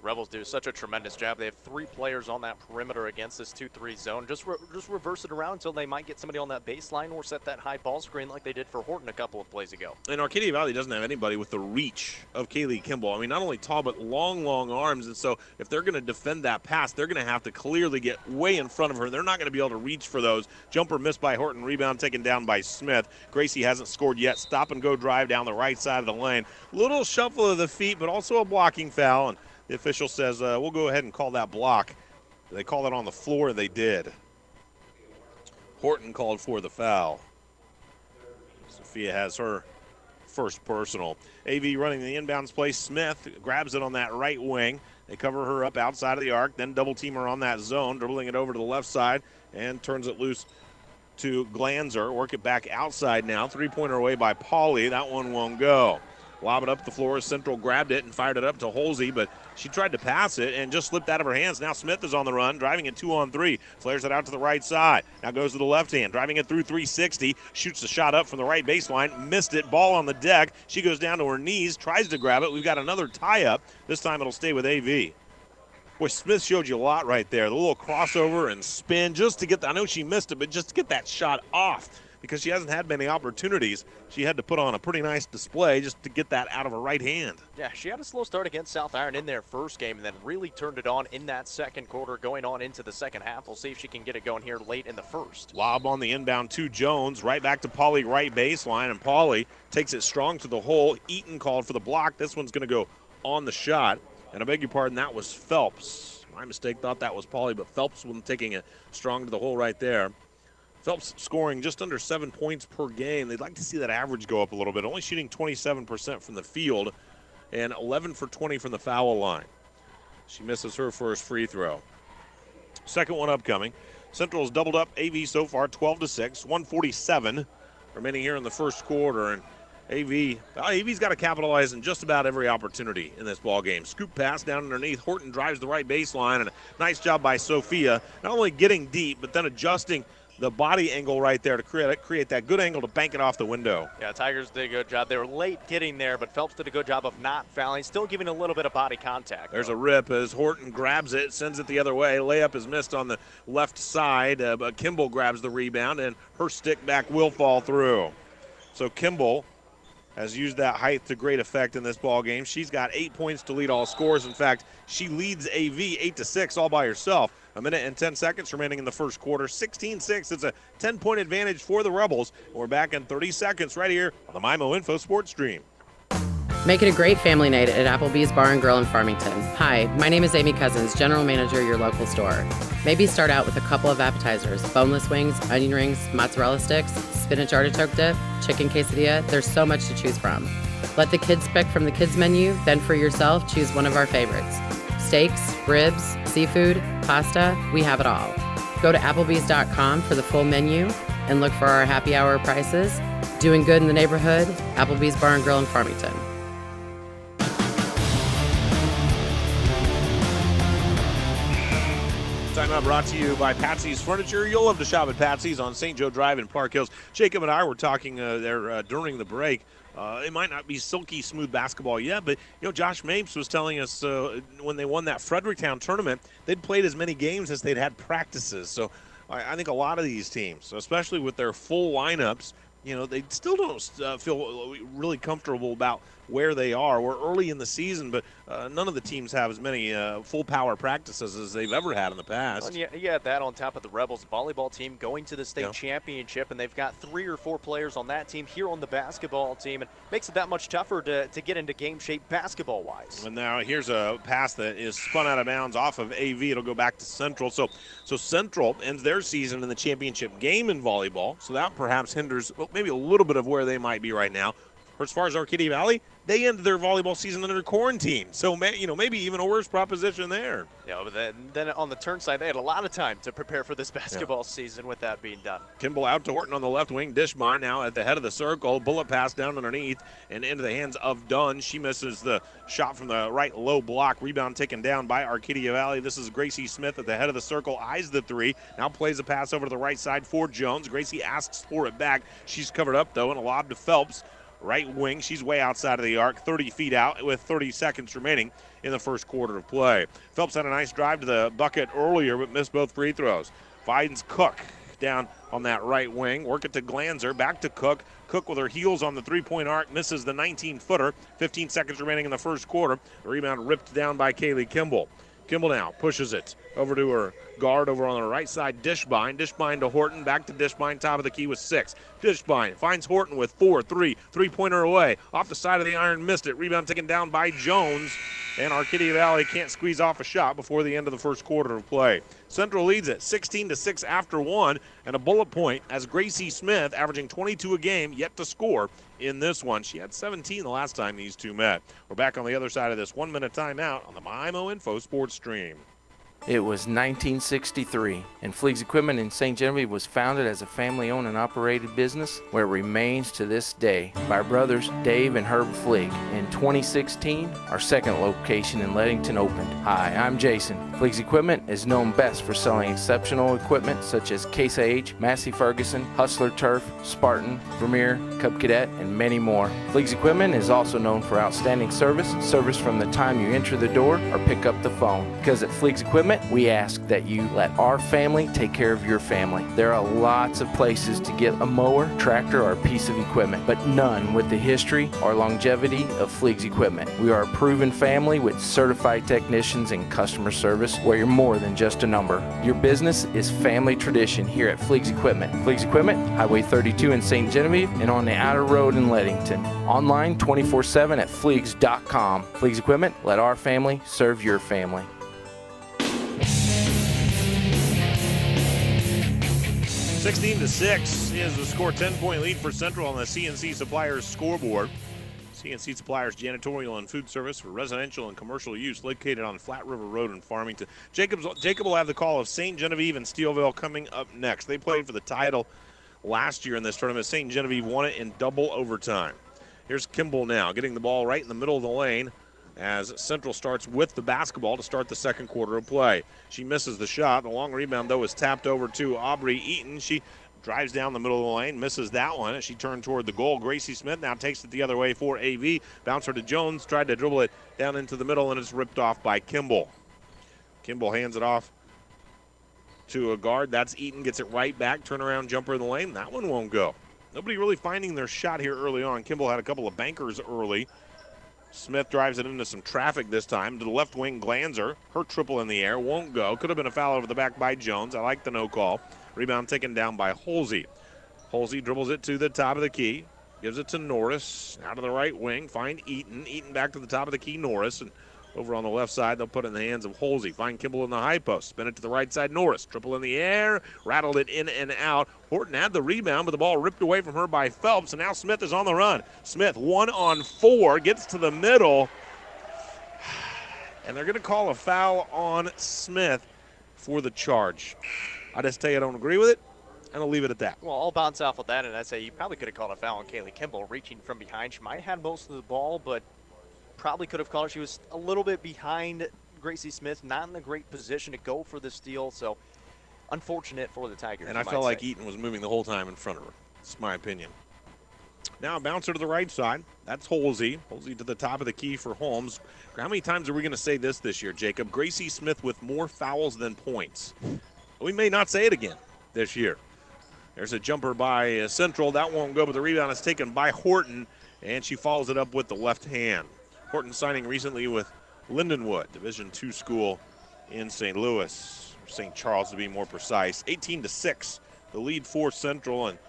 [SPEAKER 3] Rebels do such a tremendous job. They have 3 players on that perimeter against this 2-3 zone. Just reverse it around until they might get somebody on that baseline or set that high ball screen like they did for Horton a couple of plays ago.
[SPEAKER 2] And Arcadia Valley doesn't have anybody with the reach of Kaylee Kimball. I mean, not only tall, but long arms. And so if they're going to defend that pass, they're going to have to clearly get way in front of her. They're not going to be able to reach for those. Jumper missed by Horton. Rebound taken down by Smith. Gracie hasn't scored yet. Stop and go drive down the right side of the lane. Little shuffle of the feet, but also a blocking foul. And the official says, we'll go ahead and call that block. They called it on the floor. They did. Horton called for the foul. Sophia has her first personal. AV running the inbounds play. Smith grabs it on that right wing. They cover her up outside of the arc, then double team her on that zone, dribbling it over to the left side and turns it loose to Glanzer. Work it back outside now. 3-pointer away by Pauly. That one won't go. Lob it up the floor. Central grabbed it and fired it up to Holsey, but she tried to pass it and just slipped out of her hands. Now Smith is on the run, driving it 2-on-3. Flares it out to the right side. Now goes to the left hand, driving it through 360. Shoots the shot up from the right baseline. Missed it. Ball on the deck. She goes down to her knees, tries to grab it. We've got another tie-up. This time it'll stay with AV. Boy, Smith showed you a lot right there. The little crossover and spin just to get I know she missed it, but just to get that shot off. because she hasn't had many opportunities. She had to put on a pretty nice display just to get that out of her right hand.
[SPEAKER 3] Yeah, she had a slow start against South Iron in their first game and then really turned it on in that second quarter going on into the second half. We'll see if she can get it going here late in the first.
[SPEAKER 2] Lob on the inbound to Jones, right back to Pauly, right baseline, and Pauly takes it strong to the hole. Eaton called for the block. This one's going to go on the shot. And I beg your pardon, that was Phelps. My mistake, thought that was Pauly, but Phelps was taking it strong to the hole right there. Phelps scoring just under 7 points per game. They'd like to see that average go up a little bit, only shooting 27% from the field and 11 for 20 from the foul line. She misses her first free throw. Second one upcoming. Central's doubled up AV so far, 12-6, 1:47 remaining here in the first quarter. And AV's got to capitalize on just about every opportunity in this ball game. Scoop pass down underneath. Horton drives the right baseline, and a nice job by Sophia, not only getting deep, but then adjusting the body angle right there to create that good angle to bank it off the window.
[SPEAKER 3] Yeah, Tigers did a good job. They were late getting there, but Phelps did a good job of not fouling, still giving a little bit of body contact.
[SPEAKER 2] There's a rip as Horton grabs it, sends it the other way. Layup is missed on the left side, but Kimball grabs the rebound, and her stick back will fall through. So Kimball has used that height to great effect in this ball game. She's got 8 points to lead all scores. In fact, she leads AV 8-6 all by herself. A minute and 10 seconds remaining in the first quarter. 16-6. It's a 10-point advantage for the Rebels. We're back in 30 seconds right here on the MyMo Info Sports Stream.
[SPEAKER 13] Make it a great family night at Applebee's Bar and Grill in Farmington. Hi, my name is Amy Cousins, General Manager of your local store. Maybe start out with a couple of appetizers, boneless wings, onion rings, mozzarella sticks, spinach artichoke dip, chicken quesadilla. There's so much to choose from. Let the kids pick from the kids menu, then for yourself, choose one of our favorites. Steaks, ribs, seafood, pasta, we have it all. Go to Applebee's.com for the full menu and look for our happy hour prices. Doing good in the neighborhood, Applebee's Bar and Grill in Farmington.
[SPEAKER 2] Timeout brought to you by Patsy's Furniture. You'll love to shop at Patsy's on St. Joe Drive in Park Hills. Jacob and I were talking there during the break. It might not be silky smooth basketball yet, but Josh Mapes was telling us when they won that Fredericktown tournament, they'd played as many games as they'd had practices. So I think a lot of these teams, especially with their full lineups, they still don't feel really comfortable about where they are. We're early in the season, but none of the teams have as many full power practices as they've ever had in the past.
[SPEAKER 3] Well, yeah, that on top of the Rebels volleyball team going to the state championship, and they've got 3 or 4 players on that team here on the basketball team, and makes it that much tougher to get into game shape basketball-wise.
[SPEAKER 2] And now here's a pass that is spun out of bounds off of AV. It'll go back to Central. So Central ends their season in the championship game in volleyball, so that perhaps hinders maybe a little bit of where they might be right now. As far as Arcadia Valley, they ended their volleyball season under quarantine. So, maybe even a worse proposition there.
[SPEAKER 3] Yeah, but then on the turn side, they had a lot of time to prepare for this basketball season with that being done.
[SPEAKER 2] Kimball out to Horton on the left wing. Dishmine now at the head of the circle. Bullet pass down underneath and into the hands of Dunn. She misses the shot from the right low block. Rebound taken down by Arcadia Valley. This is Gracie Smith at the head of the circle. Eyes the three. Now plays a pass over to the right side for Jones. Gracie asks for it back. She's covered up, though, and a lob to Phelps. Right wing, she's way outside of the arc, 30 feet out with 30 seconds remaining in the first quarter of play. Phelps had a nice drive to the bucket earlier, but missed both free throws. Finds Cook down on that right wing. Work it to Glanzer, back to Cook. Cook with her heels on the three-point arc, misses the 19-footer. 15 seconds remaining in the first quarter. The rebound ripped down by Kaylee Kimball. Kimball now pushes it over to her guard over on the right side, Dishbine. Dishbine to Horton, back to Dishbine, top of the key with 6. Dishbine finds Horton with 4-3. Three-pointer away. Off the side of the iron, missed it. Rebound taken down by Jones. And Arcadia Valley can't squeeze off a shot before the end of the first quarter of play. Central leads it 16-6 after 1, and a bullet point as Gracie Smith, averaging 22 a game, yet to score in this one. She had 17 the last time these two met. We're back on the other side of this 1-minute timeout on the MyMo Info Sports Stream.
[SPEAKER 7] It was 1963, and Fleeg's Equipment in St. Genevieve was founded as a family-owned and operated business where it remains to this day by brothers Dave and Herb Fleeg. In 2016, our second location in Leadington opened. Hi, I'm Jason. Fleeg's Equipment is known best for selling exceptional equipment such as Case IH, Massey Ferguson, Hustler Turf, Spartan, Vermeer, Cub Cadet, and many more. Fleeg's Equipment is also known for outstanding service from the time you enter the door or pick up the phone. Because at Fleeg's Equipment, Equipment, we ask that you let our family take care of your family. There are lots of places to get a mower, tractor, or a piece of equipment, but none with the history or longevity of Fleeg's Equipment. We are a proven family with certified technicians and customer service where you're more than just a number. Your business is family tradition here at Fleeg's Equipment. Fleeg's Equipment, Highway 32 in St. Genevieve and on the outer road in Leadington. Online 24/7 at Fleegs.com. Fleeg's Equipment, let our family serve your family.
[SPEAKER 2] 16-6 is the score. 10-point lead for Central on the CNC Suppliers scoreboard. CNC Suppliers janitorial and food service for residential and commercial use located on Flat River Road in Farmington. Jacob will have the call of St. Genevieve and Steelville coming up next. They played for the title last year in this tournament. St. Genevieve won it in double overtime. Here's Kimball now getting the ball right in the middle of the lane as Central starts with the basketball to start the second quarter of play. She misses the shot. The long rebound, though, is tapped over to Aubrey Eaton. She drives down the middle of the lane, misses that one as she turned toward the goal. Gracie Smith now takes it the other way for AV. Bouncer to Jones, tried to dribble it down into the middle, and it's ripped off by Kimball. Kimball hands it off to a guard. That's Eaton, gets it right back. Turnaround jumper in the lane. That one won't go. Nobody really finding their shot here early on. Kimball had a couple of bankers early. Smith drives it into some traffic this time. To the left wing, Glanzer. Her triple in the air. Won't go. Could have been a foul over the back by Jones. I like the no call. Rebound taken down by Holsey. Holsey dribbles it to the top of the key. Gives it to Norris. Out of the right wing. Find Eaton. Eaton back to the top of the key. Norris. And over on the left side, they'll put it in the hands of Holsey. Find Kimball in the high post. Spin it to the right side. Norris. Triple in the air. Rattled it in and out. Horton had the rebound, but the ball ripped away from her by Phelps. And now Smith is on the run. Smith, 1-on-4. Gets to the middle. And they're going to call a foul on Smith for the charge. I just tell you I don't agree with it, and I'll leave it at that.
[SPEAKER 3] Well, I'll bounce off with that, and I'd say you probably could have called a foul on Kaylee Kimball reaching from behind. She might have had most of the ball, but probably could have called it. She was a little bit behind Gracie Smith, not in a great position to go for the steal, so unfortunate for the Tigers.
[SPEAKER 2] And I felt like Eaton was moving the whole time in front of her. That's my opinion. Now a bouncer to the right side. That's Holsey. Holsey to the top of the key for Holmes. How many times are we going to say this year, Jacob? Gracie Smith with more fouls than points. We may not say it again this year. There's a jumper by Central. That won't go, but the rebound is taken by Horton, and she follows it up with the left hand. Horton signing recently with Lindenwood, Division II school in St. Louis, St. Charles to be more precise. 18-6, the lead for Central, and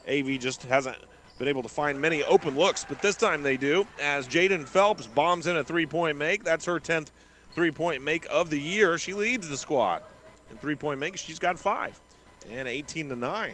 [SPEAKER 2] AV just hasn't been able to find many open looks, but this time they do, as Jaden Phelps bombs in a three-point make. That's her 10th three-point make of the year. She leads the squad in three-point make. She's got 5, and 18-9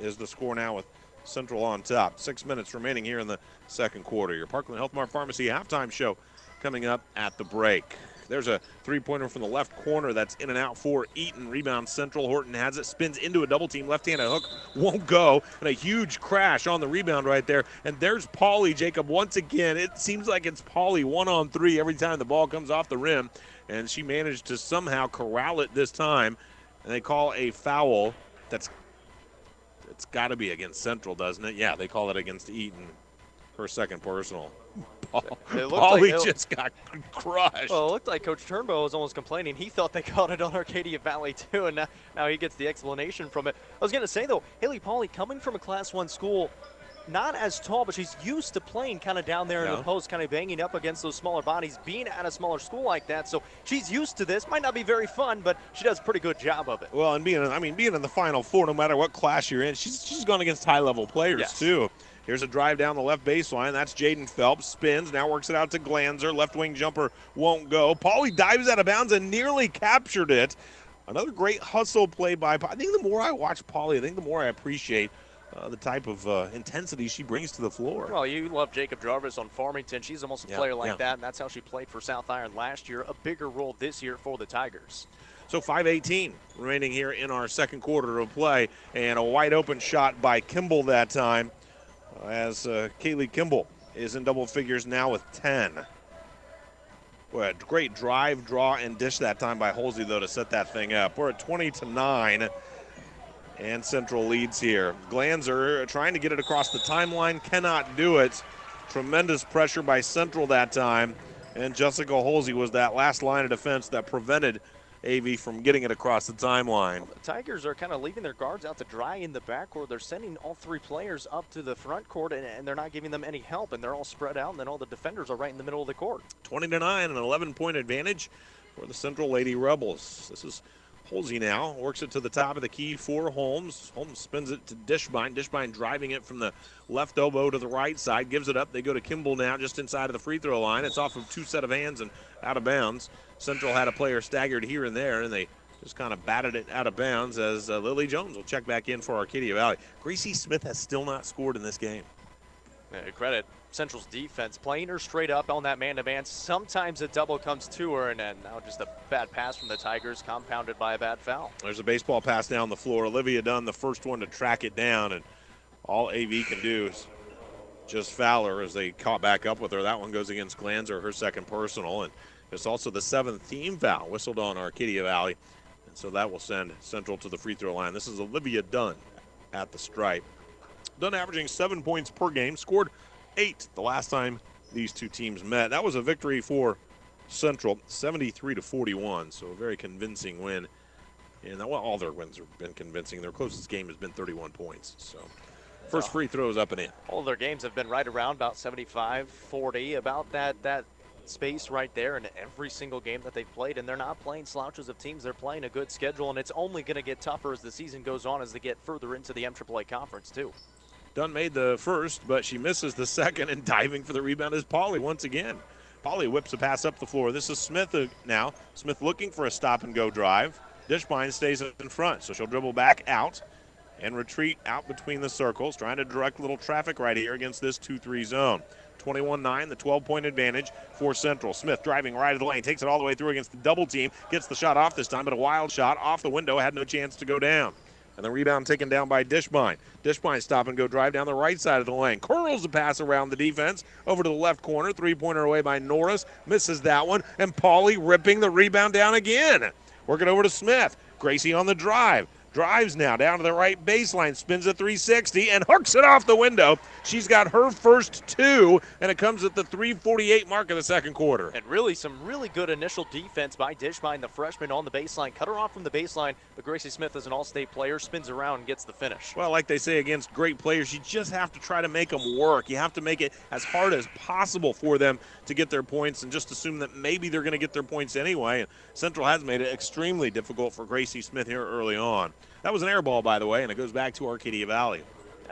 [SPEAKER 2] is the score now with Central on top. 6 minutes remaining here in the second quarter. Your Parkland Health Mart Pharmacy halftime show coming up at the break. There's a three-pointer from the left corner that's in and out for Eaton. Rebound Central. Horton has it, spins into a double team. Left-handed hook won't go. And a huge crash on the rebound right there. And there's Pauly, Jacob, once again. It seems like it's Pauly 1-on-3 every time the ball comes off the rim. And she managed to somehow corral it this time. And they call a foul it's got to be against Central, doesn't it? Yeah, they call it against Eaton. Her second personal. Pauly just got crushed.
[SPEAKER 3] Well, it looked like Coach Turnbow was almost complaining. He thought they called it on Arcadia Valley, too, and now he gets the explanation from it. I was going to say, though, Haley Pauly, coming from a Class 1 school, not as tall, but she's used to playing kind of down there in the post, kind of banging up against those smaller bodies, being at a smaller school like that. So she's used to this. Might not be very fun, but she does a pretty good job of it.
[SPEAKER 2] Well, and being in the Final Four, no matter what class you're in, she's gone against high-level players, too. Here's a drive down the left baseline. That's Jaden Phelps. Spins, now works it out to Glanzer. Left wing jumper won't go. Pauly dives out of bounds and nearly captured it. Another great hustle play by I think the more I watch Pauly, I think the more I appreciate the type of intensity she brings to the floor.
[SPEAKER 3] Well, you love Jacob Jarvis on Farmington. She's almost a player like that, and that's how she played for South Iron last year. A bigger role this year for the Tigers.
[SPEAKER 2] So 5:18 remaining here in our second quarter of play, and a wide open shot by Kimball that time, as Kaylee Kimball is in double figures now with 10. Boy, a great drive, draw, and dish that time by Holsey, though, to set that thing up. We're at 20-9, and Central leads here. Glanzer trying to get it across the timeline, cannot do it. Tremendous pressure by Central that time, and Jessica Holsey was that last line of defense that prevented AV from getting it across the timeline.
[SPEAKER 3] Well, the Tigers are kind of leaving their guards out to dry in the backcourt. They're sending all three players up to the front court, and they're not giving them any help, and they're all spread out, and then all the defenders are right in the middle of the court.
[SPEAKER 2] 20-9, an 11-point advantage for the Central Lady Rebels. This is Holsey now, works it to the top of the key for Holmes. Holmes spins it to Dishbine. Dishbine driving it from the left elbow to the right side, gives it up. They go to Kimball now just inside of the free throw line. It's off of two set of hands and out of bounds. Central had a player staggered here and there, and they just kind of batted it out of bounds as Lily Jones will check back in for Arcadia Valley. Gracie Smith has still not scored in this game.
[SPEAKER 3] Credit Central's defense, playing her straight up on that man-to-man. Sometimes a double comes to her, and now just a bad pass from the Tigers, compounded by a bad foul.
[SPEAKER 2] There's a baseball pass down the floor. Olivia Dunn, the first one to track it down, and all AV can do is just foul her as they caught back up with her. That one goes against Glanzer, her second personal, and it's also the 7th team foul whistled on Arcadia Valley, and so that will send Central to the free throw line. This is Olivia Dunn at the stripe. Dunn averaging 7 points per game, scored 8 the last time these two teams met. That was a victory for Central, 73-41, so a very convincing win. And all their wins have been convincing. Their closest game has been 31 points. So first free throw is up and in.
[SPEAKER 3] All of their games have been right around about 75-40, about that space right there in every single game that they've played, and they're not playing slouches of teams. They're playing a good schedule, and it's only going to get tougher as the season goes on, as they get further into the MAAA conference too.
[SPEAKER 2] Dunn made the first, but she misses the second, and diving for the rebound is Polly once again. Polly whips a pass up the floor. This is Smith now. Smith looking for a stop-and-go drive. Dishbine stays in front, so she'll dribble back out and retreat out between the circles, trying to direct a little traffic right here against this 2-3 zone. 21-9, the 12-point advantage for Central. Smith driving right of the lane, takes it all the way through against the double team, gets the shot off this time, but a wild shot off the window, had no chance to go down. And the rebound taken down by Dishbine. Dishbine stop and go drive down the right side of the lane. Curls the pass around the defense over to the left corner. Three-pointer away by Norris. Misses that one. And Pauly ripping the rebound down again. Working over to Smith. Gracie on the drive. Drives now down to the right baseline, spins a 360, and hooks it off the window. She's got her first two, and it comes at the 3:48 mark of the second quarter.
[SPEAKER 3] And really some really good initial defense by Dishbine, the freshman on the baseline. Cut her off from the baseline, but Gracie Smith is an all-state player, spins around and gets the finish.
[SPEAKER 2] Well, like they say against great players, you just have to try to make them work. You have to make it as hard as possible for them to get their points and just assume that maybe they're going to get their points anyway. And Central has made it extremely difficult for Gracie Smith here early on. That was an air ball, by the way, and it goes back to Arcadia Valley.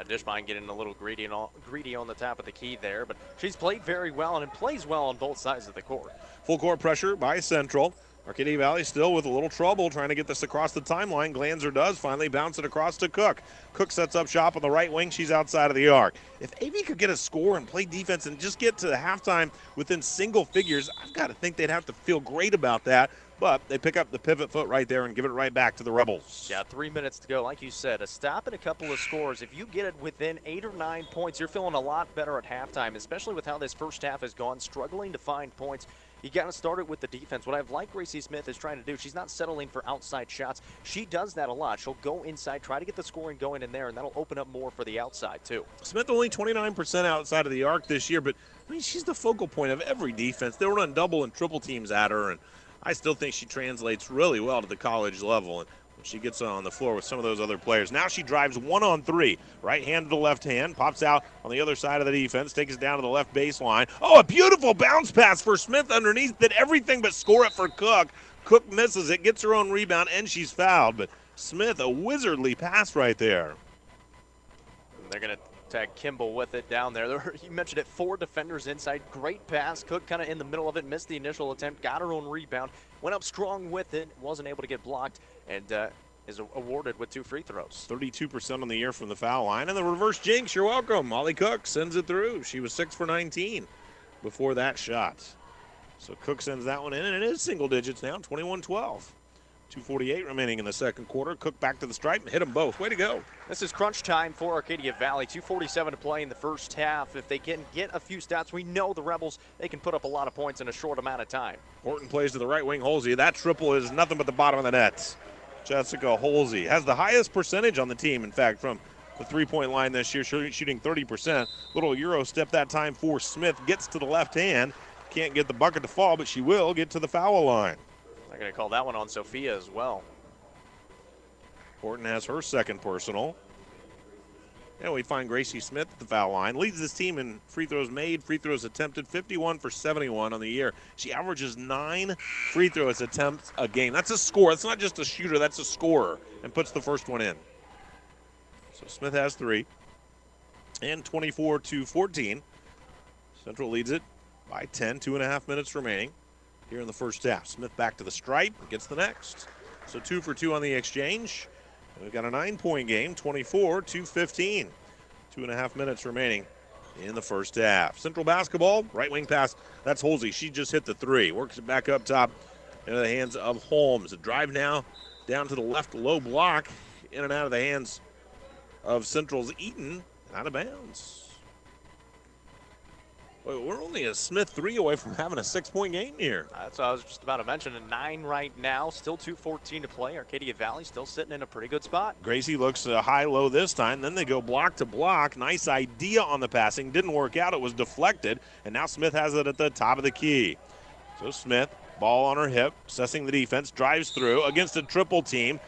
[SPEAKER 3] Dishbine getting a little greedy on the top of the key there, but she's played very well and plays well on both sides of the court.
[SPEAKER 2] Full court pressure by Central. Arcadia Valley still with a little trouble trying to get this across the timeline. Glanzer does finally bounce it across to Cook. Cook sets up shop on the right wing. She's outside of the arc. If AV could get a score and play defense and just get to the halftime within single figures, I've got to think they'd have to feel great about that. But they pick up the pivot foot right there and give it right back to the Rebels.
[SPEAKER 3] Yeah, 3 minutes to go. Like you said, a stop and a couple of scores. If you get it within 8 or 9 points, you're feeling a lot better at halftime, especially with how this first half has gone, struggling to find points. You got to start it with the defense. What I've liked Gracie Smith is trying to do, she's not settling for outside shots. She does that a lot. She'll go inside, try to get the scoring going in there, and that'll open up more for the outside, too.
[SPEAKER 2] Smith only 29% outside of the arc this year, but I mean, she's the focal point of every defense. They'll run double and triple teams at her, and I still think she translates really well to the college level. And when she gets on the floor with some of those other players. Now she drives 1-on-3. Right hand to the left hand. Pops out on the other side of the defense. Takes it down to the left baseline. Oh, a beautiful bounce pass for Smith underneath. Did everything but score it for Cook. Cook misses it. Gets her own rebound, and she's fouled. But Smith, a wizardly pass right there.
[SPEAKER 3] They're going to tag Kimball with it down there. You mentioned it, 4 defenders inside. Great pass. Cook kind of in the middle of it, missed the initial attempt, got her own rebound, went up strong with it, wasn't able to get blocked, and is awarded with 2 free throws.
[SPEAKER 2] 32% on the year from the foul line. And the reverse jinx, you're welcome. Molly Cook sends it through. She was 6 for 19 before that shot. So Cook sends that one in, and it is single digits now, 21-12. 2:48 remaining in the second quarter. Cook back to the stripe and hit them both. Way to go.
[SPEAKER 3] This is crunch time for Arcadia Valley. 2:47 to play in the first half. If they can get a few stats, we know the Rebels, they can put up a lot of points in a short amount of time.
[SPEAKER 2] Horton plays to the right wing, Holsey. That triple is nothing but the bottom of the net. Jessica Holsey has the highest percentage on the team, in fact, from the three-point line this year, shooting 30%. Little Euro step that time for Smith. Gets to the left hand. Can't get the bucket to fall, but she will get to the foul line.
[SPEAKER 3] They're going to call that one on Sophia as well.
[SPEAKER 2] Horton has her second personal. And we find Gracie Smith at the foul line. Leads this team in free throws made, free throws attempted, 51 for 71 on the year. She averages 9 free throws attempts a game. That's a score. That's not just a shooter. That's a scorer. And puts the first one in. So Smith has 3. And 24-14. Central leads it by 10. 2.5 minutes remaining here in the first half. Smith back to the stripe. Gets the next. So 2 for 2 on the exchange. We've got a 9-point game, 24-15. 2.5 minutes remaining in the first half. Central basketball, right wing pass. That's Holsey. She just hit the 3. Works it back up top into the hands of Holmes. A drive now down to the left low block. In and out of the hands of Central's Eaton. Out of bounds. Well, we're only a Smith 3 away from having a 6-point game here.
[SPEAKER 3] That's what I was just about to mention. A 9 right now. Still 2:14 to play. Arcadia Valley still sitting in a pretty good spot.
[SPEAKER 2] Gracie looks high-low this time. Then they go block to block. Nice idea on the passing. Didn't work out. It was deflected. And now Smith has it at the top of the key. So Smith, ball on her hip, assessing the defense, drives through against a triple team.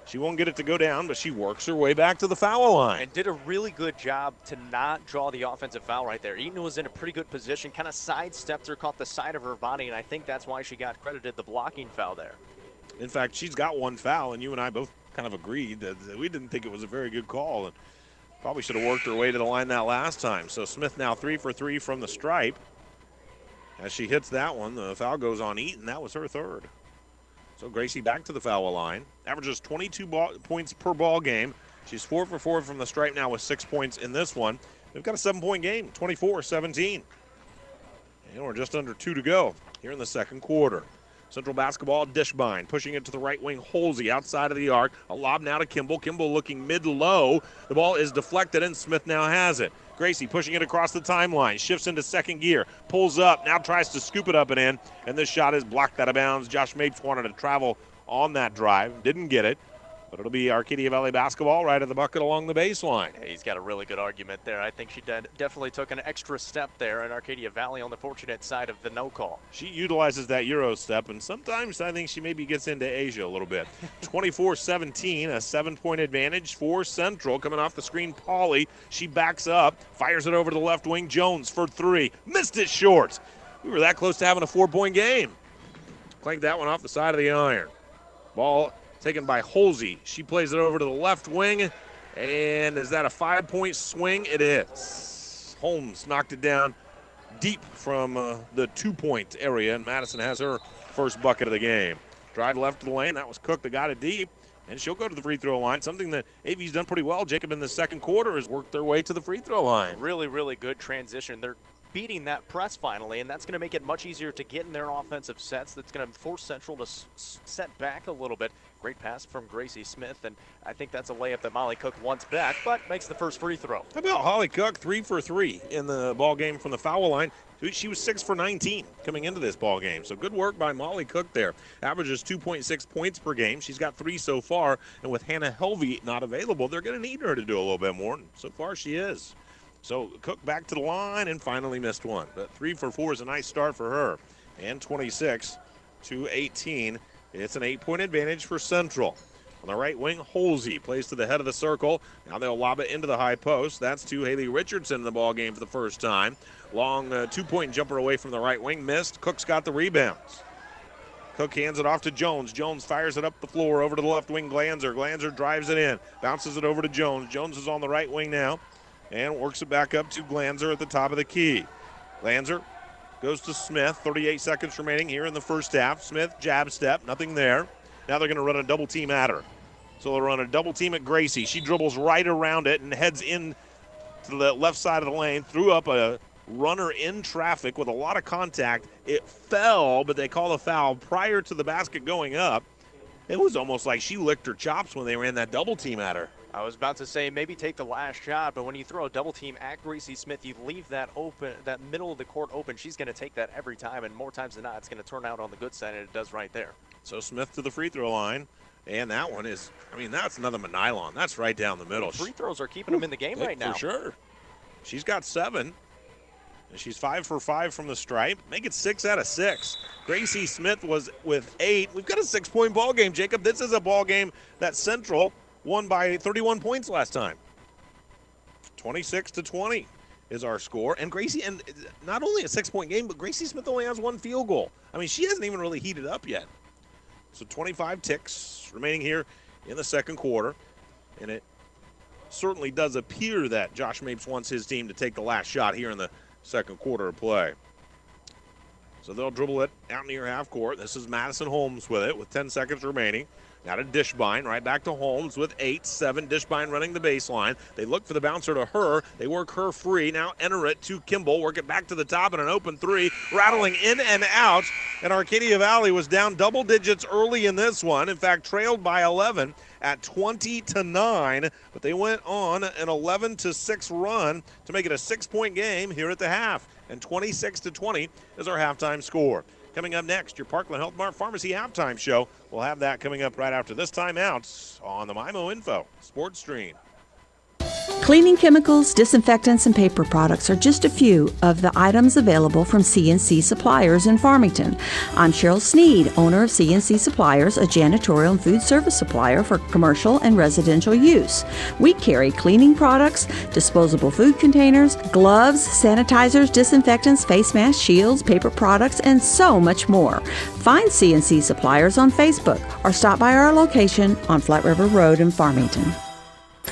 [SPEAKER 2] She won't get it to go down, but she works her way back to the foul line.
[SPEAKER 3] And did a really good job to not draw the offensive foul right there. Eaton was in a pretty good position, kind of sidestepped her, caught the side of her body, and I think that's why she got credited the blocking foul there.
[SPEAKER 2] In fact, she's got 1 foul, and you and I both kind of agreed that we didn't think it was a very good call, and probably should have worked her way to the line that last time. So Smith now 3 for 3 from the stripe. As she hits that one, the foul goes on Eaton. That was her 3rd. So Gracie back to the foul line. Averages 22 points per ball game. She's 4 for 4 from the stripe now with 6 points in this one. They've got a 7-point game, 24-17. And we're just under 2 to go here in the second quarter. Central basketball, Dishbine pushing it to the right wing. Holsey outside of the arc. A lob now to Kimball. Kimball looking mid-low. The ball is deflected, and Smith now has it. Gracie pushing it across the timeline. Shifts into second gear. Pulls up. Now tries to scoop it up and in. And this shot is blocked out of bounds. Josh Mapes wanted to travel on that drive. Didn't get it. But it'll be Arcadia Valley basketball right at the bucket along the baseline.
[SPEAKER 3] Hey, he's got a really good argument there. I think she definitely took an extra step there, and Arcadia Valley on the fortunate side of the no call.
[SPEAKER 2] She utilizes that Euro step, and sometimes I think she maybe gets into Asia a little bit. 24-17, a 7-point advantage for Central. Coming off the screen, Pauly. She backs up, fires it over to the left wing. Jones for 3. Missed it short. We were that close to having a 4-point game. Clanked that one off the side of the iron. Ball taken by Holsey. She plays it over to the left wing. And is that a 5-point swing? It is. Holmes knocked it down deep from the 2-point area, and Madison has her first bucket of the game. Drive left of the lane. That was Cook that got it deep. And she'll go to the free throw line, something that AV's done pretty well. Jacob in the second quarter has worked their way to the free throw line.
[SPEAKER 3] Really, really good transition. They're beating that press finally, and that's going to make it much easier to get in their offensive sets. That's going to force Central to set back a little bit. Great pass from Gracie Smith, and I think that's a layup that Molly Cook wants back, but makes the first free throw.
[SPEAKER 2] How about Holly Cook, 3 for 3 in the ball game from the foul line? She was 6 for 19 coming into this ball game, so good work by Molly Cook there. Averages 2.6 points per game. She's got 3 so far, and with Hannah Helvey not available, they're going to need her to do a little bit more, and so far she is. So Cook back to the line and finally missed one. But 3 for 4 is a nice start for her. And 26-18. It's an 8-point advantage for Central. On the right wing, Holsey plays to the head of the circle. Now they'll lob it into the high post. That's to Haley Richardson in the ball game for the first time. Long 2-point jumper away from the right wing. Missed. Cook's got the rebounds. Cook hands it off to Jones. Jones fires it up the floor over to the left wing, Glanzer. Glanzer drives it in. Bounces it over to Jones. Jones is on the right wing now. And works it back up to Glanzer at the top of the key. Glanzer goes to Smith. 38 seconds remaining here in the first half. Smith, jab step, nothing there. Now they're going to run a double team at her. So they'll run a double team at Gracie. She dribbles right around it and heads in to the left side of the lane. Threw up a runner in traffic with a lot of contact. It fell, but they call a foul prior to the basket going up. It was almost like she licked her chops when they ran that double team at her.
[SPEAKER 3] I was about to say maybe take the last shot, but when you throw a double team at Gracie Smith, you leave that open, that middle of the court open. She's going to take that every time, and more times than not, it's going to turn out on the good side, and it does right there.
[SPEAKER 2] So Smith to the free throw line, and that one is, that's another nylon. That's right down the middle.
[SPEAKER 3] Free throws are keeping them in the game right now.
[SPEAKER 2] For sure. She's got 7. She's 5 for 5 from the stripe. Make it 6 out of 6. Gracie Smith was with 8. We've got a 6-point ball game, Jacob. This is a ball game that Central won by 31 points last time. 26-20 is our score. And Gracie, and not only a 6-point game, but Gracie Smith only has 1 field goal. I mean, she hasn't even really heated up yet. So 25 ticks remaining here in the second quarter. And it certainly does appear that Josh Mapes wants his team to take the last shot here in the second quarter of play. So they'll dribble it out near half court. This is Madison Holmes with it with 10 seconds remaining. Now to Dishbine, right back to Holmes with 8-7. Dishbine running the baseline. They look for the bouncer to her. They work her free. Now enter it to Kimball. Work it back to the top and an open 3. Rattling in and out. And Arcadia Valley was down double digits early in this one. In fact, trailed by 11 at 20-9. But they went on an 11-6 run to make it a 6-point game here at the half. And 26-20 is our halftime score. Coming up next, your Parkland Health Mart Pharmacy halftime show. We'll have that coming up right after this timeout on the MIMO Info Sports Stream.
[SPEAKER 14] Cleaning chemicals, disinfectants, and paper products are just a few of the items available from C&C Suppliers in Farmington. I'm Cheryl Sneed, owner of C&C Suppliers, a janitorial and food service supplier for commercial and residential use. We carry cleaning products, disposable food containers, gloves, sanitizers, disinfectants, face masks, shields, paper products, and so much more. Find C&C Suppliers on Facebook or stop by our location on Flat River Road in Farmington.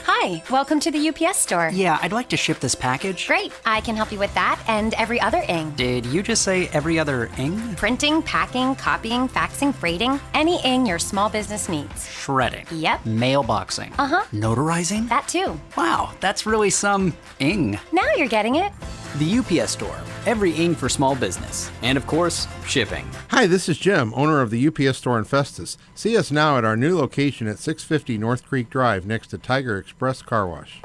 [SPEAKER 15] Hi, welcome to the UPS store.
[SPEAKER 16] Yeah, I'd like to ship this package.
[SPEAKER 15] Great, I can help you with that and every other ing.
[SPEAKER 16] Did you just say every other ing?
[SPEAKER 15] Printing, packing, copying, faxing, freighting, any ing your small business needs.
[SPEAKER 16] Shredding.
[SPEAKER 15] Yep.
[SPEAKER 16] Mailboxing.
[SPEAKER 15] Uh-huh.
[SPEAKER 16] Notarizing?
[SPEAKER 15] That too.
[SPEAKER 16] Wow, that's really some ing.
[SPEAKER 15] Now you're getting it.
[SPEAKER 16] The UPS store. Every ing for small business. And of course, shipping.
[SPEAKER 17] Hi, this is Jim, owner of the UPS store in Festus. See us now at our new location at 650 North Creek Drive next to Tiger Express Car Wash.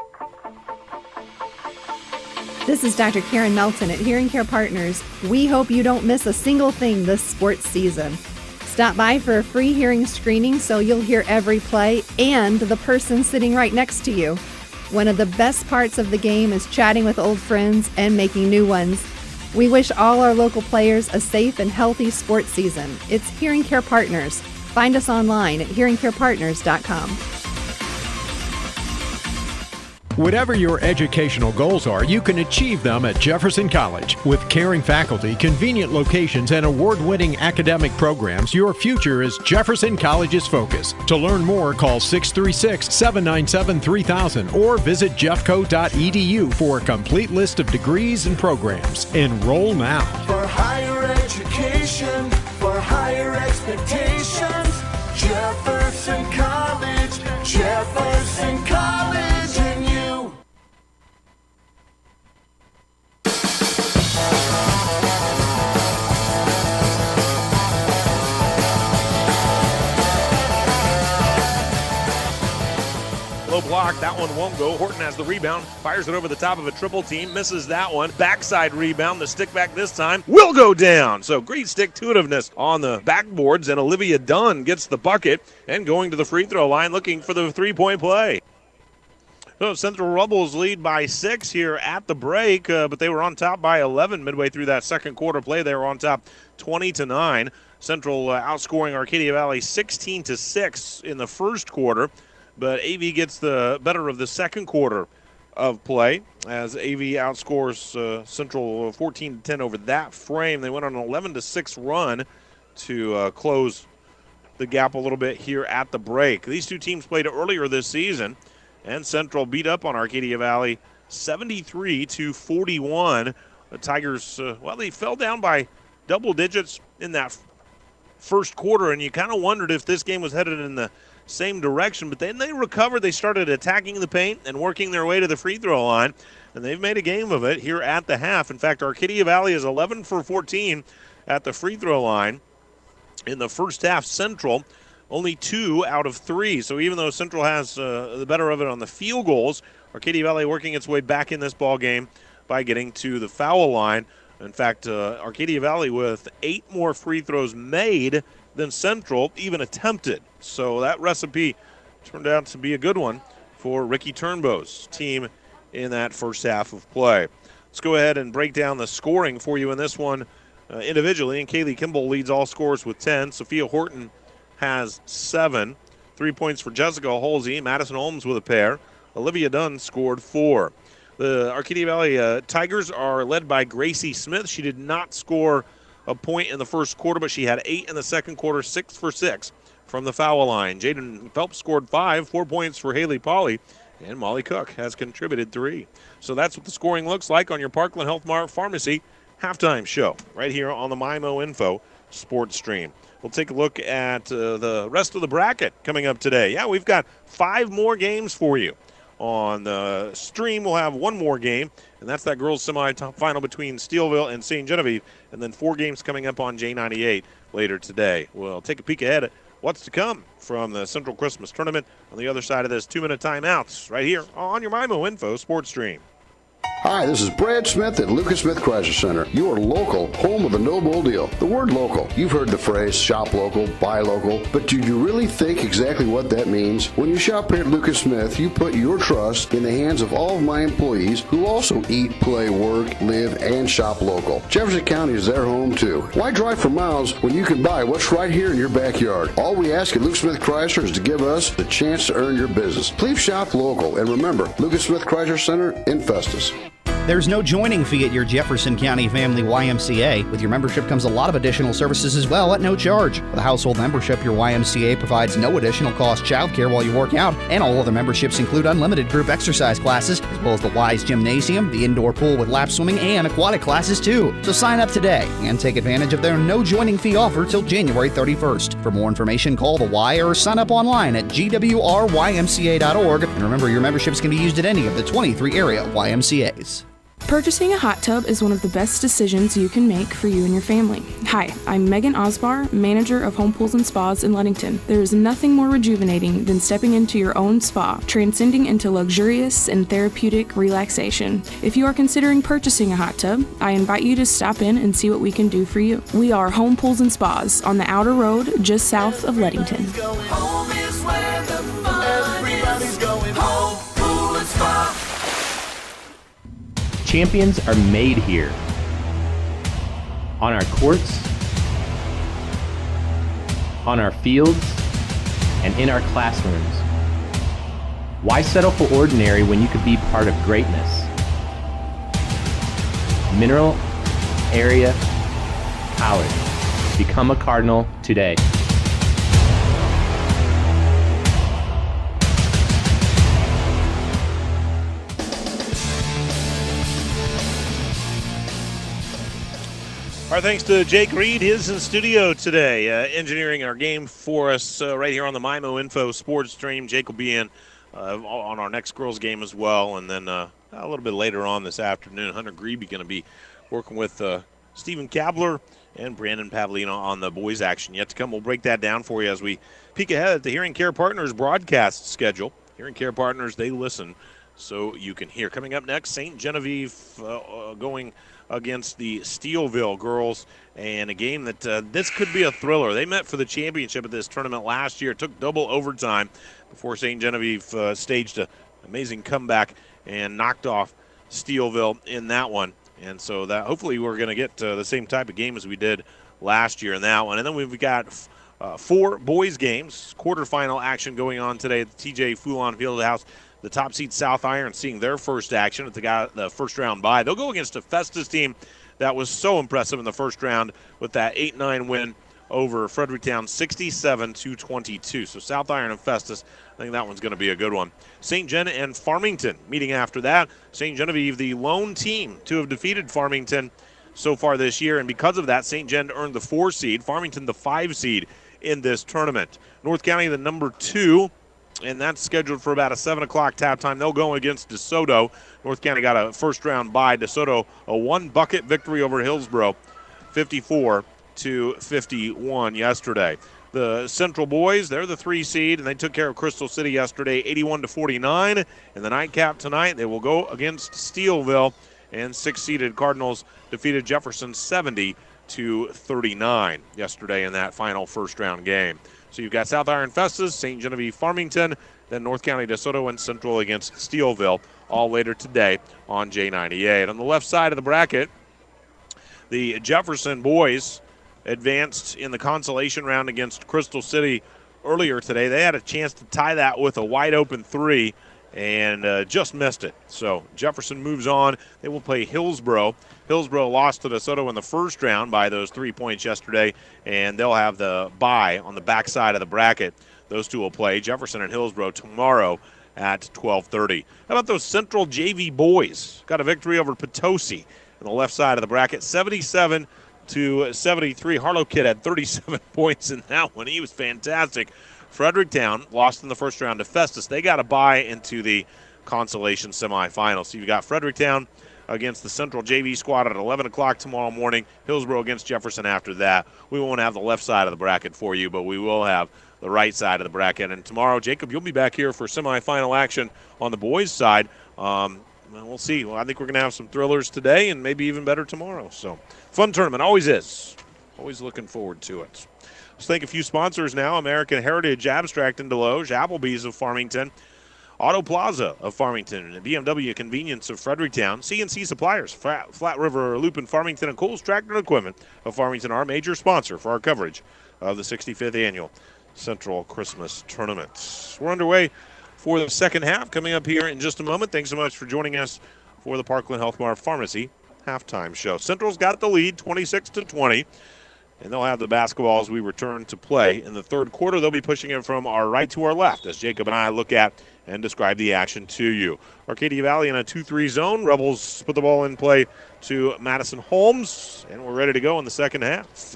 [SPEAKER 18] This is Dr. Karen Melton at Hearing Care Partners. We hope you don't miss a single thing this sports season. Stop by for a free hearing screening so you'll hear every play and the person sitting right next to you. One of the best parts of the game is chatting with old friends and making new ones. We wish all our local players a safe and healthy sports season. It's Hearing Care Partners. Find us online at hearingcarepartners.com.
[SPEAKER 19] Whatever your educational goals are, you can achieve them at Jefferson College. With caring faculty, convenient locations, and award-winning academic programs, your future is Jefferson College's focus. To learn more, call 636-797-3000 or visit jeffco.edu for a complete list of degrees and programs. Enroll now.
[SPEAKER 20] For higher education, for higher expectations, Jefferson College, Jefferson College.
[SPEAKER 2] Low block, that one won't go. Horton has the rebound, fires it over the top of a triple team, misses that one. Backside rebound, the stick back this time will go down. So great stick-to-itiveness on the backboards, and Olivia Dunn gets the bucket and going to the free throw line looking for the three-point play. So Central Rebels lead by 6 here at the break, but they were on top by 11 midway through that second quarter play. They were on top 20-9. Central outscoring Arcadia Valley 16-6 in the first quarter. But AV gets the better of the second quarter of play as AV outscores Central 14-10 over that frame. They went on an 11-6 run to close the gap a little bit here at the break. These two teams played earlier this season, and Central beat up on Arcadia Valley 73-41. The Tigers, they fell down by double digits in that first quarter, and you kind of wondered if this game was headed in the same direction, but then they recovered. They started attacking the paint and working their way to the free throw line, and they've made a game of it here at the half. In fact, Arcadia Valley is 11 for 14 at the free throw line in the first half. Central only 2 out of 3. So even though Central has the better of it on the field goals, Arcadia Valley working its way back in this ball game by getting to the foul line. In fact, Arcadia Valley with 8 more free throws made than Central even attempted. So that recipe turned out to be a good one for Ricky Turnbow's team in that first half of play. Let's go ahead and break down the scoring for you in this one individually. And Kaylee Kimball leads all scores with 10. Sophia Horton has 7. 3 points for Jessica Holsey. Madison Holmes with a pair. Olivia Dunn scored 4. The Arcadia Valley Tigers are led by Gracie Smith. She did not score a point in the first quarter, but she had 8 in the second quarter, 6 for 6 from the foul line. Jaden Phelps scored 5, 4 points for Haley Polly, and Molly Cook has contributed 3. So that's what the scoring looks like on your Parkland Health Mart Pharmacy halftime show right here on the MyMo Info Sports Stream. We'll take a look at the rest of the bracket coming up today. Yeah, we've got 5 more games for you. On the stream, we'll have 1 more game, and that's that girls' semifinal between Steelville and St. Genevieve, and then 4 games coming up on J98 later today. We'll take a peek ahead at what's to come from the Central Christmas Tournament on the other side of this 2-minute timeouts right here on your MyMo Info Sports Stream.
[SPEAKER 21] Hi, this is Brad Smith at Lucas Smith Chrysler Center, your local home of the no bull deal. The word local, you've heard the phrase shop local, buy local, but do you really think exactly what that means? When you shop here at Lucas Smith, you put your trust in the hands of all of my employees who also eat, play, work, live, and shop local. Jefferson County is their home too. Why drive for miles when you can buy what's right here in your backyard? All we ask at Lucas Smith Chrysler is to give us the chance to earn your business. Please shop local, and remember, Lucas Smith Chrysler Center in Festus.
[SPEAKER 22] There's no joining fee at your Jefferson County Family YMCA. With your membership comes a lot of additional services as well at no charge. With a household membership, your YMCA provides no additional cost childcare while you work out, and all other memberships include unlimited group exercise classes, as well as the Wise Gymnasium, the indoor pool with lap swimming, and aquatic classes too. So sign up today and take advantage of their no joining fee offer till January 31st. For more information, call the Y or sign up online at gwrymca.org. And remember, your memberships can be used at any of the 23 area YMCAs.
[SPEAKER 23] Purchasing a hot tub is one of the best decisions you can make for you and your family. Hi, I'm Megan Osbar, manager of Home Pools and Spas in Ludington. There is nothing more rejuvenating than stepping into your own spa, transcending into luxurious and therapeutic relaxation. If you are considering purchasing a hot tub, I invite you to stop in and see what we can do for you. We are Home Pools and Spas on the outer road just south of Ludington.
[SPEAKER 20] Everybody's going home, pool and spa.
[SPEAKER 24] Champions are made here. On our courts, on our fields, and in our classrooms. Why settle for ordinary when you could be part of greatness? Mineral Area College. Become a Cardinal today.
[SPEAKER 2] Our thanks to Jake Reed. He's in studio today, engineering our game for us right here on the MyMo Info Sports Stream. Jake will be in on our next girls game as well. And then a little bit later on this afternoon, Hunter Grebe going to be working with Stephen Kabler and Brandon Pavlino on the boys action yet to come. We'll break that down for you as we peek ahead at the Hearing Care Partners broadcast schedule. Hearing Care Partners, they listen so you can hear. Coming up next, St. Genevieve going against the Steelville girls, and a game that this could be a thriller. They met for the championship at this tournament last year. It took double overtime before St. Genevieve staged an amazing comeback and knocked off Steelville in that one. And so that hopefully we're going to get the same type of game as we did last year in that one. And then we've got 4 boys games, quarterfinal action going on today at the TJ Foulon Fieldhouse. The top seed South Iron seeing their first action at the first round bye. They'll go against a Festus team that was so impressive in the first round with that 8-9 win over Fredericktown, 67-22. So South Iron and Festus, I think that one's going to be a good one. St. Gen and Farmington meeting after that. St. Genevieve, the lone team to have defeated Farmington so far this year, and because of that, St. Gen earned the 4 seed, Farmington the 5 seed in this tournament. North County the number 2. And that's scheduled for about a 7 o'clock tap time. They'll go against DeSoto. North County got a first-round bye. DeSoto, a 1-bucket victory over Hillsboro, 54-51 yesterday. The Central boys, they're the 3 seed, and they took care of Crystal City yesterday, 81-49. In the nightcap tonight, they will go against Steelville, and 6-seeded Cardinals defeated Jefferson 70-39 yesterday in that final first-round game. So you've got South Iron Festus, St. Genevieve Farmington, then North County DeSoto and Central against Steelville, all later today on J98. On the left side of the bracket, the Jefferson boys advanced in the consolation round against Crystal City earlier today. They had a chance to tie that with a wide-open 3 and just missed it. So Jefferson moves on. They will play Hillsboro. Hillsboro lost to DeSoto in the first round by those 3 points yesterday, and they'll have the bye on the backside of the bracket. Those two will play Jefferson and Hillsboro tomorrow at 12:30. How about those Central JV boys? Got a victory over Potosi on the left side of the bracket, 77-73. Harlow Kid had 37 points in that one. He was fantastic. Fredericktown lost in the first round to Festus. They got a bye into the consolation semifinals. So you've got Fredericktown against the Central JV squad at 11 o'clock tomorrow morning. Hillsboro against Jefferson after that. We won't have the left side of the bracket for you, but we will have the right side of the bracket. And tomorrow, Jacob, you'll be back here for semifinal action on the boys' side. We'll see. Well, I think we're going to have some thrillers today and maybe even better tomorrow. So, fun tournament. Always is. Always looking forward to it. Let's thank a few sponsors now. American Heritage Abstract in Deloge, Applebee's of Farmington, Auto Plaza of Farmington, and BMW Convenience of Fredericktown, CNC Suppliers, Flat River Loop in Farmington, and Coles Tractor and Equipment of Farmington, our major sponsor for our coverage of the 65th Annual Central Christmas Tournament. We're underway for the second half coming up here in just a moment. Thanks so much for joining us for the Parkland Health Mart Pharmacy halftime show. Central's got the lead 26-20. And they'll have the basketball as we return to play. In the third quarter, they'll be pushing it from our right to our left as Jacob and I look at and describe the action to you. Arcadia Valley in a 2-3 zone. Rebels put the ball in play to Madison Holmes, and we're ready to go in the second half.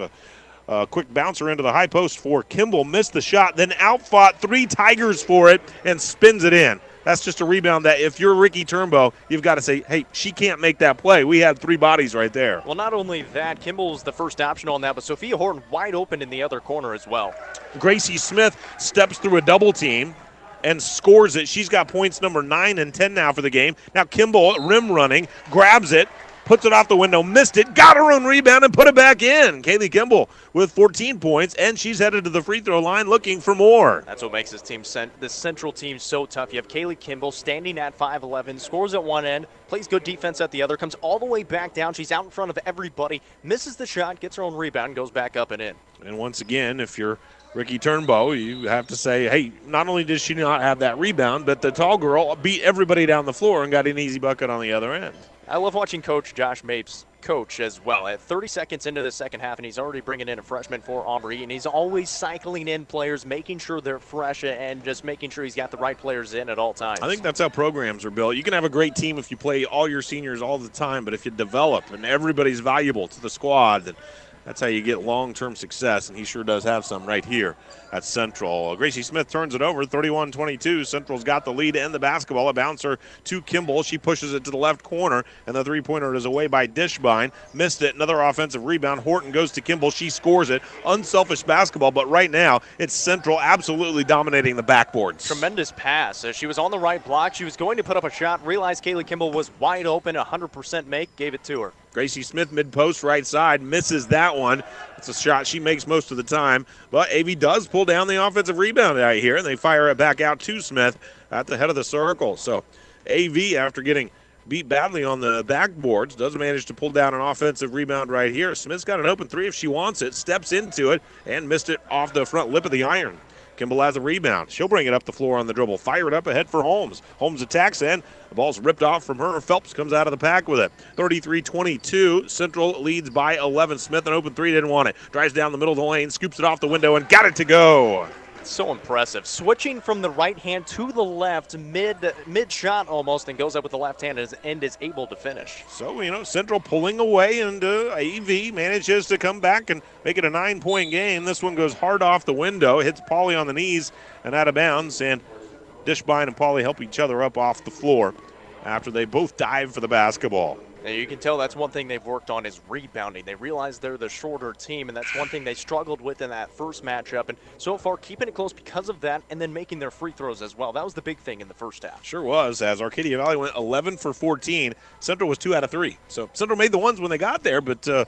[SPEAKER 2] Quick bouncer into the high post for Kimball. Missed the shot, then outfought 3 Tigers for it and spins it in. That's just a rebound that if you're Ricky Turnbow, you've got to say, hey, she can't make that play. We had 3 bodies right there.
[SPEAKER 3] Well, not only that, Kimball's the first option on that, but Sophia Horton wide open in the other corner as well.
[SPEAKER 2] Gracie Smith steps through a double team and scores it. She's got points number 9 and 10 now for the game. Now Kimball, rim running, grabs it, puts it off the window, missed it, got her own rebound, and put it back in. Kaylee Kimball with 14 points, and she's headed to the free throw line looking for more.
[SPEAKER 3] That's what makes this Central team so tough. You have Kaylee Kimball standing at 5'11", scores at one end, plays good defense at the other, comes all the way back down. She's out in front of everybody, misses the shot, gets her own rebound, goes back up and in.
[SPEAKER 2] And once again, if you're Ricky Turnbow, you have to say, hey, not only did she not have that rebound, but the tall girl beat everybody down the floor and got an easy bucket on the other end.
[SPEAKER 3] I love watching Coach Josh Mapes coach as well. At 30 seconds into the second half, and he's already bringing in a freshman for Aubrey, and he's always cycling in players, making sure they're fresh and just making sure he's got the right players in at all times.
[SPEAKER 2] I think that's how programs are built. You can have a great team if you play all your seniors all the time, but if you develop and everybody's valuable to the squad, then that's how you get long-term success, and he sure does have some right here at Central. Gracie Smith turns it over, 31-22. Central's got the lead and the basketball. A bouncer to Kimball. She pushes it to the left corner, and the three-pointer is away by Dishbine. Missed it. Another offensive rebound. Horton goes to Kimball. She scores it. Unselfish basketball, but right now it's Central absolutely dominating the backboards.
[SPEAKER 3] Tremendous pass. She was on the right block. She was going to put up a shot, realized Kaylee Kimball was wide open, 100% make, gave it to her.
[SPEAKER 2] Gracie Smith mid-post right side, misses that one. It's a shot she makes most of the time, but AV does pull down the offensive rebound out here, and they fire it back out to Smith at the head of the circle. So AV, after getting beat badly on the backboards, does manage to pull down an offensive rebound right here. Smith's got an open 3 if she wants it, steps into it, and missed it off the front lip of the iron. Kimball has a rebound. She'll bring it up the floor on the dribble. Fire it up ahead for Holmes. Holmes attacks, and the ball's ripped off from her. Phelps comes out of the pack with it. 33-22. Central leads by 11. Smith, an open 3, didn't want it. Drives down the middle of the lane, scoops it off the window, and got it to go.
[SPEAKER 3] So impressive. Switching from the right hand to the left, mid-shot almost, and goes up with the left hand and is able to finish.
[SPEAKER 2] So, Central pulling away, and AV manages to come back and make it a 9-point game. This one goes hard off the window, hits Pauly on the knees and out of bounds, and Dishbine and Pauly help each other up off the floor after they both dive for the basketball.
[SPEAKER 3] And you can tell that's one thing they've worked on is rebounding. They realize they're the shorter team, and that's one thing they struggled with in that first matchup. And so far, keeping it close because of that, and then making their free throws as well. That was the big thing in the first half.
[SPEAKER 2] Sure was, as Arcadia Valley went 11 for 14. Central was 2 out of 3. So Central made the ones when they got there, but it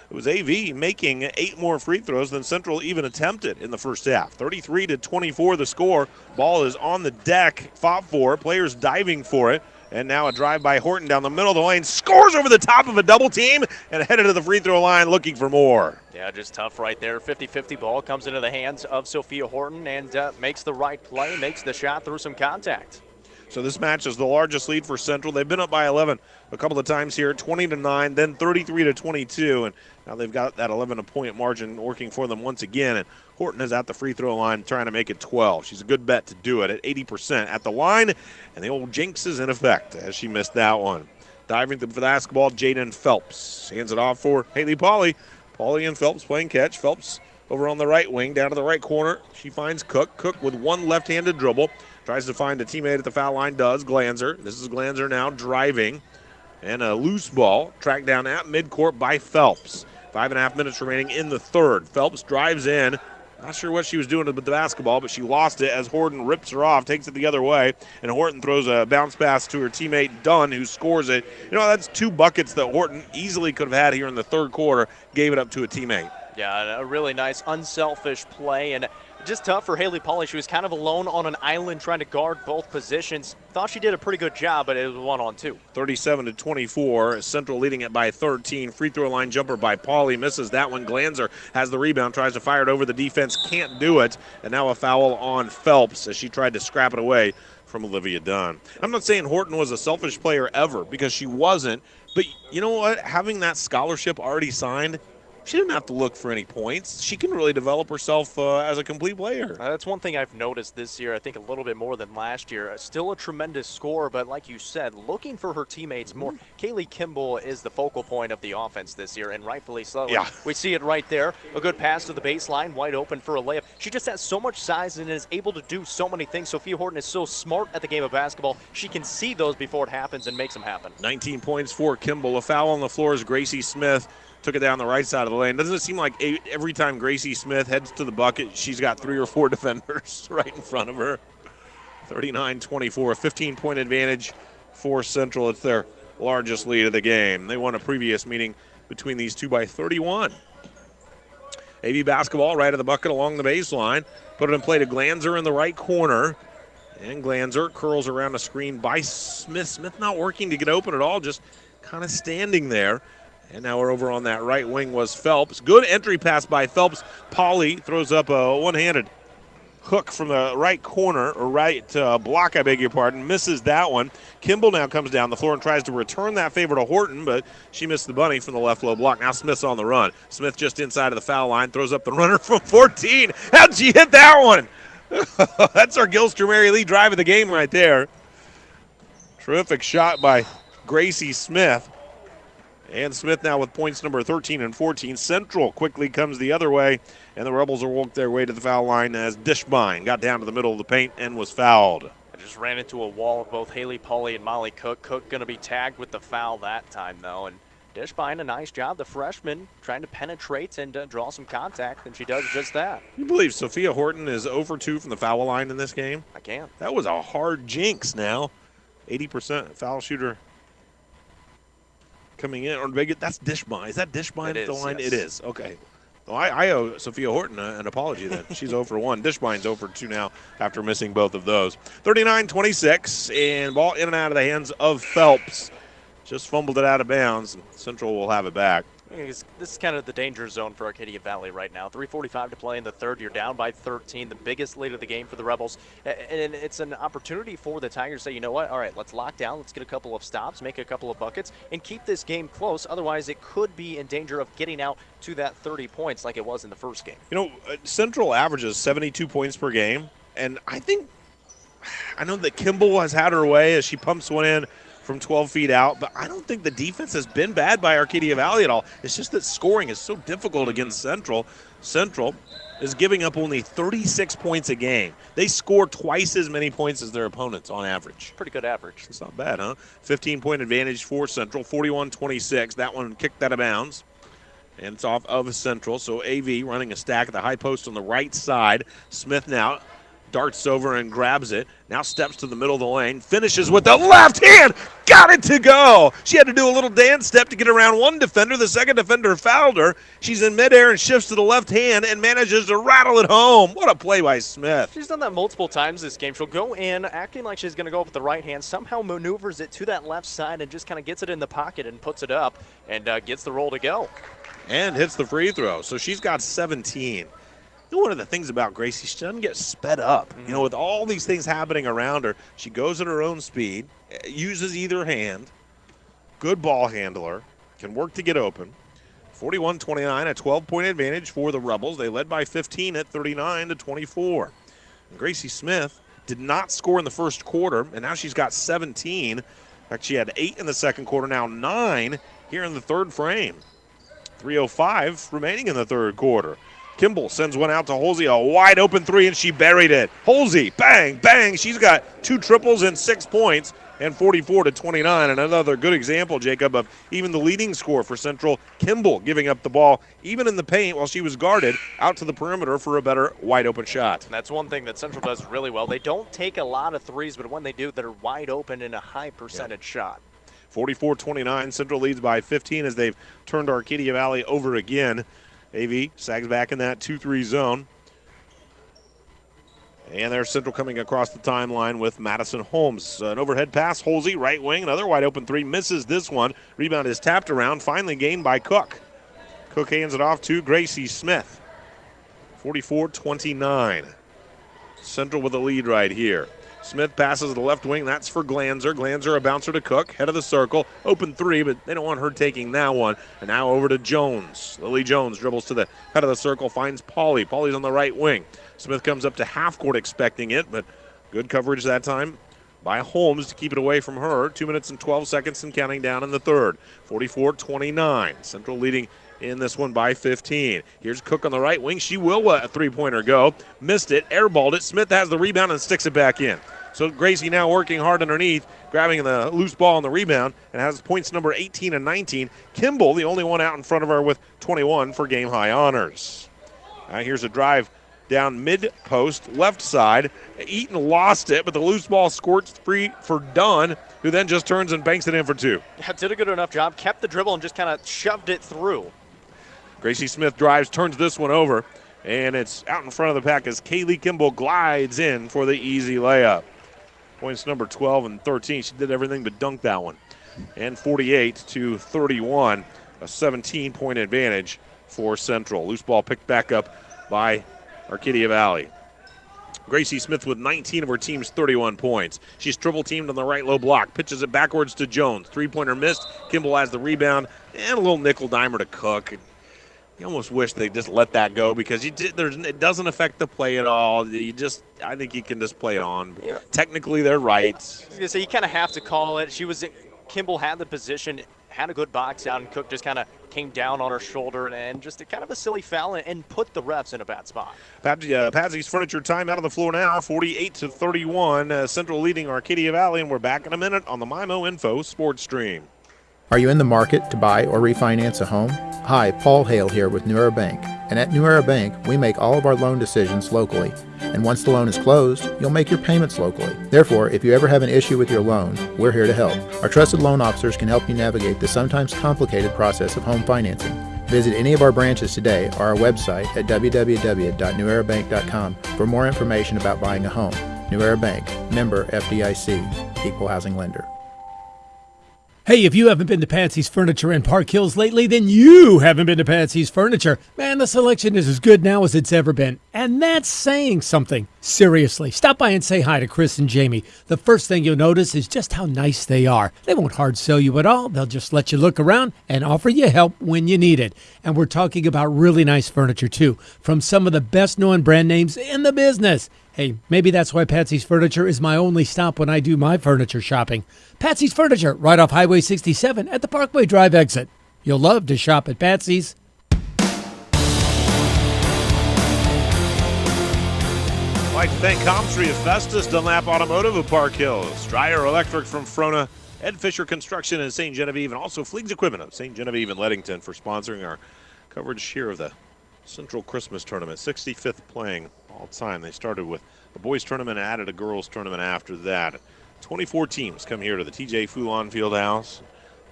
[SPEAKER 2] was AV making 8 more free throws than Central even attempted in the first half. 33-24 the score. Ball is on the deck, fought for, players diving for it. And now a drive by Horton down the middle of the lane. Scores over the top of a double team and headed to the free throw line looking for more.
[SPEAKER 3] Yeah, just tough right there. 50-50 ball comes into the hands of Sophia Horton and makes the right play, makes the shot through some contact.
[SPEAKER 2] So this match is the largest lead for Central. They've been up by 11 a couple of times here, 20-9, then 33-22, and now they've got that 11-point margin working for them once again. And Horton is at the free throw line trying to make it 12. She's a good bet to do it at 80% at the line, and the old jinx is in effect as she missed that one. Diving for the basketball, Jaden Phelps hands it off for Haley Pauly. Pauly and Phelps playing catch. Phelps over on the right wing, down to the right corner. She finds Cook. Cook with one left-handed dribble. Tries to find a teammate at the foul line, does. Glanzer. This is Glanzer now driving. And a loose ball tracked down at midcourt by Phelps. 5.5 minutes remaining in the third. Phelps drives in. Not sure what she was doing with the basketball, but she lost it as Horton rips her off, takes it the other way, and Horton throws a bounce pass to her teammate Dunn, who scores it. You know, that's 2 buckets that Horton easily could have had here in the third quarter, gave it up to a teammate.
[SPEAKER 3] Yeah, a really nice, unselfish play, and just tough for Haley Pauly. She was kind of alone on an island trying to guard both positions. Thought she did a pretty good job, but it was 1-on-2.
[SPEAKER 2] 37-24. Central leading it by 13. Free throw line jumper by Pauly. Misses that one. Glanzer has the rebound. Tries to fire it over the defense. Can't do it. And now a foul on Phelps as she tried to scrap it away from Olivia Dunn. I'm not saying Horton was a selfish player ever, because she wasn't. But you know what? Having that scholarship already signed, she didn't have to look for any points. She can really develop herself as a complete player.
[SPEAKER 3] That's one thing I've noticed this year, I think a little bit more than last year. Still a tremendous scorer, but like you said, looking for her teammates more. Kaylee Kimball is the focal point of the offense this year, and rightfully so.
[SPEAKER 2] Yeah.
[SPEAKER 3] We see it right there. A good pass to the baseline, wide open for a layup. She just has so much size and is able to do so many things. Sophia Horton is so smart at the game of basketball. She can see those before it happens and makes them happen.
[SPEAKER 2] 19 points for Kimball. A foul on the floor is Gracie Smith. Took it down the right side of the lane. Doesn't it seem like every time Gracie Smith heads to the bucket, she's got 3 or 4 defenders right in front of her? 39-24, a 15-point advantage for Central. It's their largest lead of the game. They won a previous meeting between these two by 31. AV basketball right of the bucket along the baseline. Put it in play to Glanzer in the right corner. And Glanzer curls around a screen by Smith. Smith not working to get open at all, just kind of standing there. And now we're over on that right wing was Phelps. Good entry pass by Phelps. Pauly throws up a one-handed hook from the right corner, or right block, I beg your pardon. Misses that one. Kimball now comes down the floor and tries to return that favor to Horton, but she missed the bunny from the left low block. Now Smith's on the run. Smith just inside of the foul line, throws up the runner from 14. How'd she hit that one? That's our Gilster Mary Lee drive of the game right there. Terrific shot by Gracie Smith. And Smith now with points number 13 and 14. Central quickly comes the other way, and the Rebels will walk their way to the foul line as Dishbine got down to the middle of the paint and was fouled.
[SPEAKER 3] I just ran into a wall of both Haley Pauly and Molly Cook. Cook going to be tagged with the foul that time, though. And Dishbine, a nice job. The freshman trying to penetrate and draw some contact, and she does just that.
[SPEAKER 2] You believe Sophia Horton is 0 for 2 from the foul line in this game?
[SPEAKER 3] I can.
[SPEAKER 2] That was a hard jinx now. 80% foul shooter coming in. Or that's Dishbine. Is that Dishbine at the line?
[SPEAKER 3] Yes.
[SPEAKER 2] It is. Okay. Well, I owe Sophia Horton an apology then. She's 0 for 1. Dishbine's 0 for 2 now after missing both of those. 39-26, and ball in and out of the hands of Phelps. Just fumbled it out of bounds. Central will have it back.
[SPEAKER 3] This is kind of the danger zone for Arcadia Valley right now. 3:45 to play in the third. You're down by 13, the biggest lead of the game for the Rebels. And it's an opportunity for the Tigers to say, you know what, all right, let's lock down, let's get a couple of stops, make a couple of buckets, and keep this game close. Otherwise, it could be in danger of getting out to that 30 points like it was in the first game.
[SPEAKER 2] You know, Central averages 72 points per game, and I know that Kimball has had her way as she pumps one in from 12 feet out, but I don't think the defense has been bad by Arcadia Valley at all. It's just that scoring is so difficult against Central. Central is giving up only 36 points a game. They score twice as many points as their opponents on average.
[SPEAKER 3] Pretty good average.
[SPEAKER 2] It's not bad, huh? 15-point advantage for Central, 41-26. That one kicked out of bounds, and it's off of Central. So AV running a stack at the high post on the right side. Smith now darts over and grabs it. Now steps to the middle of the lane. Finishes with the left hand. Got it to go. She had to do a little dance step to get around one defender. The second defender fouled her. She's in midair and shifts to the left hand and manages to rattle it home. What a play by Smith.
[SPEAKER 3] She's done that multiple times this game. She'll go in, acting like she's going to go up with the right hand, somehow maneuvers it to that left side and just kind of gets it in the pocket and puts it up and gets the roll to go.
[SPEAKER 2] And hits the free throw. So she's got 17. One of the things about Gracie, she doesn't get sped up. You know, with all these things happening around her, she goes at her own speed, uses either hand, good ball handler, can work to get open. 41-29, a 12-point advantage for the Rebels. They led by 15 at 39-24. And Gracie Smith did not score in the first quarter, and now she's got 17. In fact, she had 8 in the second quarter, now 9 here in the third frame. 3:05 remaining in the third quarter. Kimball sends one out to Holsey, a wide open three, and she buried it. Holsey, bang, bang. She's got 2 triples and 6 points, and 44-29. And another good example, Jacob, of even the leading scorer for Central, Kimball, giving up the ball, even in the paint while she was guarded, out to the perimeter for a better wide open shot.
[SPEAKER 3] That's one thing that Central does really well. They don't take a lot of threes, but when they do, they're wide open in a high percentage shot.
[SPEAKER 2] 44-29, Central leads by 15 as they've turned Arcadia Valley over again. AV sags back in that 2-3 zone. And there's Central coming across the timeline with Madison Holmes. An overhead pass, Holsey, right wing, another wide open three, misses this one. Rebound is tapped around, finally gained by Cook. Cook hands it off to Gracie Smith. 44-29. Central with a lead right here. Smith passes to the left wing. That's for Glanzer. Glanzer, a bouncer to Cook. Head of the circle. Open three, but they don't want her taking that one. And now over to Jones. Lily Jones dribbles to the head of the circle. Finds Pauly. Pauly's on the right wing. Smith comes up to half court expecting it, but good coverage that time by Holmes to keep it away from her. 2 minutes and 12 seconds and counting down in the third. 44-29. Central leading in this one by 15. Here's Cook on the right wing. She will let a three-pointer go. Missed it, airballed it. Smith has the rebound and sticks it back in. So Gracie now working hard underneath, grabbing the loose ball on the rebound, and has points number 18 and 19. Kimball, the only one out in front of her with 21 for game-high honors. Here's a drive down mid-post, left side. Eaton lost it, but the loose ball squirts free for Dunn, who then just turns and banks it in for 2.
[SPEAKER 3] Yeah, did a good enough job, kept the dribble and just kind of shoved it through.
[SPEAKER 2] Gracie Smith drives, turns this one over, and it's out in front of the pack as Kaylee Kimball glides in for the easy layup. Points number 12 and 13. She did everything but dunk that one. And 48-31, a 17-point advantage for Central. Loose ball picked back up by Arcadia Valley. Gracie Smith with 19 of her team's 31 points. She's triple teamed on the right low block. Pitches it backwards to Jones. Three-pointer missed. Kimball has the rebound. And a little nickel dimer to Cook. You almost wish they just let that go because it doesn't affect the play at all. I think you can just play it on. Yeah. Technically, they're right.
[SPEAKER 3] I was going to say, you kind of have to call it. Kimball had the position, had a good box out, and Cook just kind of came down on her shoulder and just kind of a silly foul and put the refs in a bad spot.
[SPEAKER 2] Patsy's Furniture time out on the floor now, 48-31. Central leading Arcadia Valley, and we're back in a minute on the MyMo Info Sports Stream.
[SPEAKER 1] Are you in the market to buy or refinance a home? Hi, Paul Hale here with New Era Bank. And at New Era Bank, we make all of our loan decisions locally. And once the loan is closed, you'll make your payments locally. Therefore, if you ever have an issue with your loan, we're here to help. Our trusted loan officers can help you navigate the sometimes complicated process of home financing. Visit any of our branches today or our website at www.newerabank.com for more information about buying a home. New Era Bank, member FDIC, equal housing lender.
[SPEAKER 9] Hey, if you haven't been to Patsy's Furniture in Park Hills lately, then you haven't been to Patsy's Furniture. Man, the selection is as good now as it's ever been. And that's saying something. Seriously, stop by and say hi to Chris and Jamie. The first thing you'll notice is just how nice they are. They won't hard sell you at all. They'll just let you look around and offer you help when you need it. And we're talking about really nice furniture, too, from some of the best-known brand names in the business. Hey, maybe that's why Patsy's Furniture is my only stop when I do my furniture shopping. Patsy's Furniture, right off Highway 67 at the Parkway Drive exit. You'll love to shop at Patsy's.
[SPEAKER 2] I'd like to thank Comtree of Festus, Dunlap Automotive of Park Hills, Dryer Electric from Frona, Ed Fisher Construction in St. Genevieve, and also Fleegs Equipment of St. Genevieve and Leadington for sponsoring our coverage here of the Central Christmas Tournament, 65th playing all time. They started with a boys tournament and added a girls tournament after that. 24 teams come here to the TJ Foulon Fieldhouse.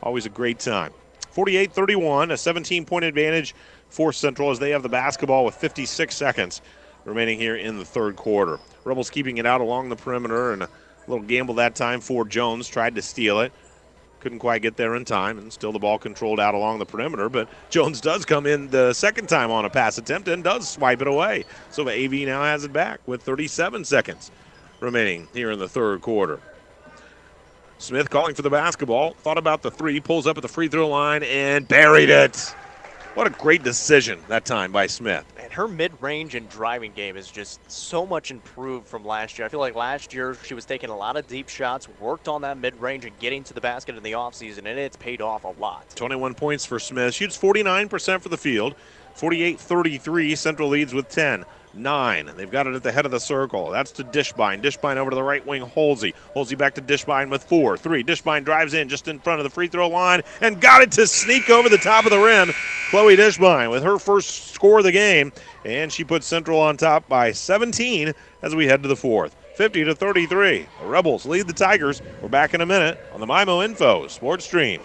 [SPEAKER 2] Always a great time. 48-31, a 17-point advantage for Central as they have the basketball with 56 seconds remaining here in the third quarter. Rebels keeping it out along the perimeter, and a little gamble that time for Jones. Tried to steal it. Couldn't quite get there in time, and still the ball controlled out along the perimeter. But Jones does come in the second time on a pass attempt and does swipe it away. So AV now has it back with 37 seconds remaining here in the third quarter. Smith calling for the basketball. Thought about the three, pulls up at the free throw line and buried it. What a great decision that time by Smith.
[SPEAKER 3] And her mid-range and driving game is just so much improved from last year. I feel like last year she was taking a lot of deep shots, worked on that mid-range and getting to the basket in the offseason, and it's paid off a lot.
[SPEAKER 2] 21 points for Smith. Shoots 49% for the field. 48-33. Central leads with 10. 9. They've got it at the head of the circle. That's to Dishbine. Dishbine over to the right wing, Holsey. Holsey back to Dishbine with 4. 3. Dishbine drives in just in front of the free throw line and got it to sneak over the top of the rim. Chloe Dishbine with her first score of the game, and she puts Central on top by 17 as we head to the fourth. 50-33. The Rebels lead the Tigers. We're back in a minute on the MIMO Info Sports Stream.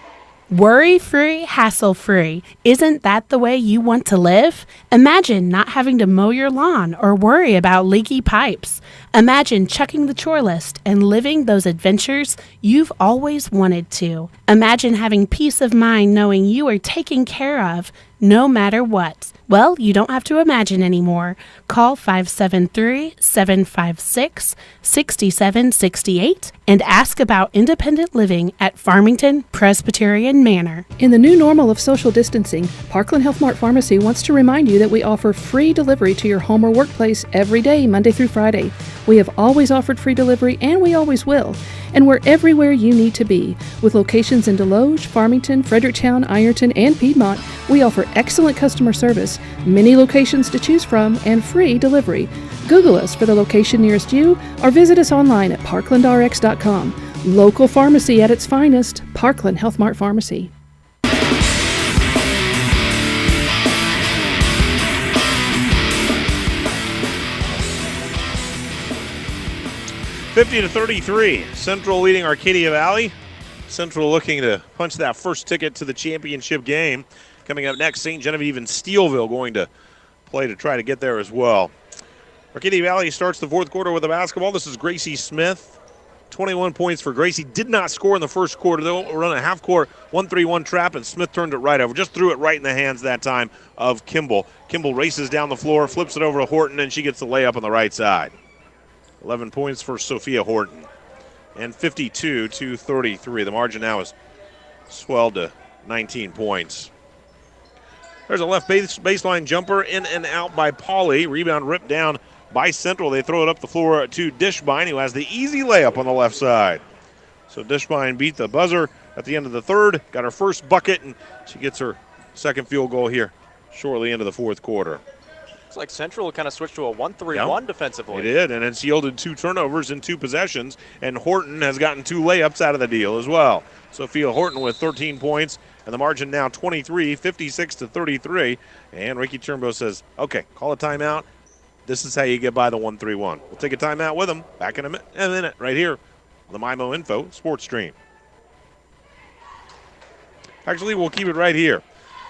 [SPEAKER 4] Worry-free, hassle-free. Isn't that the way you want to live? Imagine not having to mow your lawn or worry about leaky pipes. Imagine checking the chore list and living those adventures you've always wanted to. Imagine having peace of mind knowing you are taken care of no matter what. Well, you don't have to imagine anymore. Call 573-756-6768 and ask about independent living at Farmington Presbyterian Manor.
[SPEAKER 23] In the new normal of social distancing, Parkland Health Mart Pharmacy wants to remind you that we offer free delivery to your home or workplace every day, Monday through Friday. We have always offered free delivery, and we always will. And we're everywhere you need to be. With locations in Deloge, Farmington, Fredericktown, Ironton, and Piedmont, we offer excellent customer service, many locations to choose from, and free delivery. Google us for the location nearest you, or visit us online at parklandrx.com. Local pharmacy at its finest, Parkland Health Mart Pharmacy.
[SPEAKER 2] 50-33. Central leading Arcadia Valley. Central looking to punch that first ticket to the championship game. Coming up next, St. Genevieve and Steelville going to play to try to get there as well. Arcadia Valley starts the fourth quarter with a basketball. This is Gracie Smith. 21 points for Gracie. Did not score in the first quarter. They'll run a half-court 1-3-1 trap, and Smith turned it right over. Just threw it right in the hands that time of Kimball. Kimball races down the floor, flips it over to Horton, and she gets the layup on the right side. 11 points for Sophia Horton. And 52-33. The margin now is swelled to 19 points. There's a left baseline jumper in and out by Pauly. Rebound ripped down by Central. They throw it up the floor to Dishbine, who has the easy layup on the left side. So Dishbine beat the buzzer at the end of the third, got her first bucket, and she gets her second field goal here shortly into the fourth quarter.
[SPEAKER 3] Looks like Central kind of switched to a 1-3-1 defensively.
[SPEAKER 2] They did, and it's yielded 2 turnovers in 2 possessions, and Horton has gotten 2 layups out of the deal as well. Sophia Horton with 13 points, and the margin now 23, 56-33. And Ricky Turnbow says, okay, call a timeout. This is how you get by the 1-3-1. We'll take a timeout with them. Back in a minute right here on the MIMO Info Sports Stream. Actually, we'll keep it right here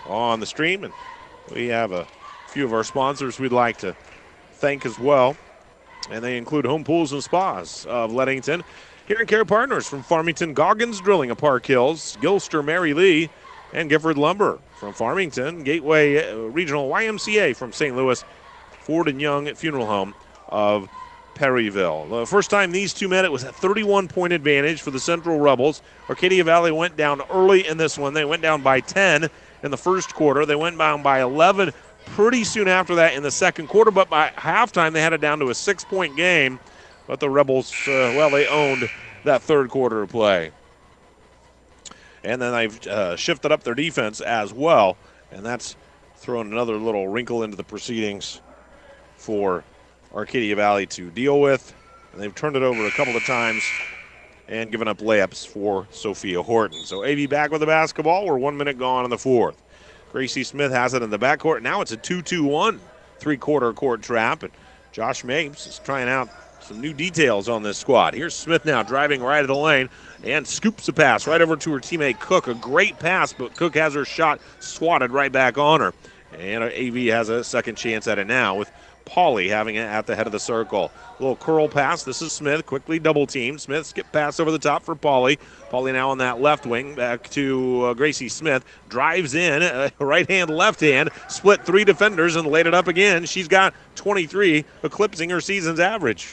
[SPEAKER 2] on the stream, and we have a few of our sponsors we'd like to thank as well, and they include Home Pools and Spas of Leadington, Hearing Care Partners from Farmington, Goggins Drilling of Park Hills, Gilster Mary Lee, and Gifford Lumber from Farmington, Gateway Regional YMCA from St. Louis, Ford and Young Funeral Home of Perryville. The first time these two met, it was a 31-point advantage for the Central Rebels. Arcadia Valley went down early in this one. They went down by 10 in the first quarter. They went down by 11 pretty soon after that in the second quarter, but by halftime they had it down to a 6-point game. But the Rebels, they owned that third quarter of play. And then they've shifted up their defense as well, and that's thrown another little wrinkle into the proceedings for Arcadia Valley to deal with. And they've turned it over a couple of times and given up layups for Sophia Horton. So AV back with the basketball. We're 1 minute gone in the fourth. Gracie Smith has it in the backcourt. Now it's a 2-2-1 three-quarter court trap. And Josh Mapes is trying out some new details on this squad. Here's Smith now driving right of the lane and scoops a pass right over to her teammate Cook. A great pass, but Cook has her shot swatted right back on her. And AV has a second chance at it now with Pauly having it at the head of the circle. A little curl pass. This is Smith, quickly double teamed. Smith skip pass over the top for Pauly. Pauly now on that left wing, back to Gracie Smith. Drives in, right hand, left hand, split three defenders and laid it up again. She's got 23, eclipsing her season's average.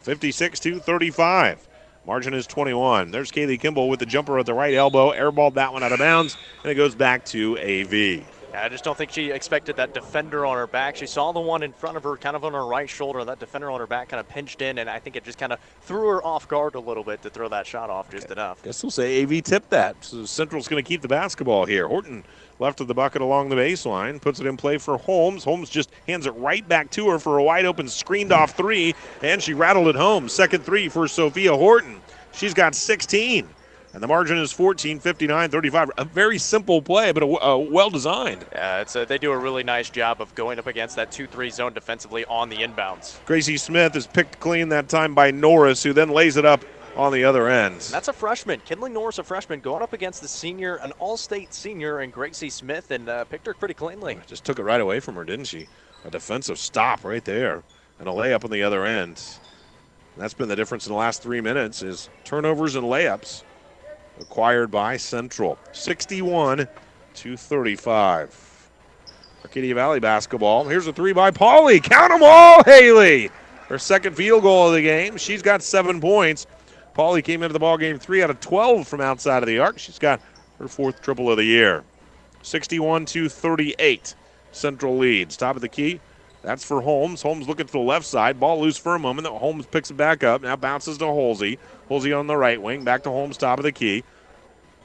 [SPEAKER 2] 56-35. Margin is 21. There's Kaylee Kimball with the jumper at the right elbow. Airballed that one out of bounds, and it goes back to AV.
[SPEAKER 3] I just don't think she expected that defender on her back. She saw the one in front of her kind of on her right shoulder. That defender on her back kind of pinched in, and I think it just kind of threw her off guard a little bit to throw that shot off just enough.
[SPEAKER 2] Guess we'll say AV tipped that. So Central's going to keep the basketball here. Horton left of the bucket along the baseline, puts it in play for Holmes. Holmes just hands it right back to her for a wide open screened off three, and she rattled it home. Second three for Sophia Horton. She's got 16. And the margin is 14, 59-35. A very simple play, but well-designed.
[SPEAKER 3] Yeah, they do a really nice job of going up against that 2-3 zone defensively on the inbounds.
[SPEAKER 2] Gracie Smith is picked clean that time by Norris, who then lays it up on the other end.
[SPEAKER 3] And that's a freshman. Kindling Norris, a freshman, going up against the senior, an all-state senior in Gracie Smith, and picked her pretty cleanly.
[SPEAKER 2] Just took it right away from her, didn't she? A defensive stop right there, and a layup on the other end. And that's been the difference in the last 3 minutes is turnovers and layups. Acquired by Central. 61-35. Arcadia Valley basketball. Here's a three by Pauly. Count them all, Haley. Her second field goal of the game. She's got 7 points. Pauly came into the ball game 3 out of 12 from outside of the arc. She's got her 4th triple of the year. 61-38. Central leads. Top of the key. That's for Holmes. Holmes looking to the left side. Ball loose for a moment. Holmes picks it back up. Now bounces to Holsey. Holsey on the right wing. Back to Holmes, top of the key.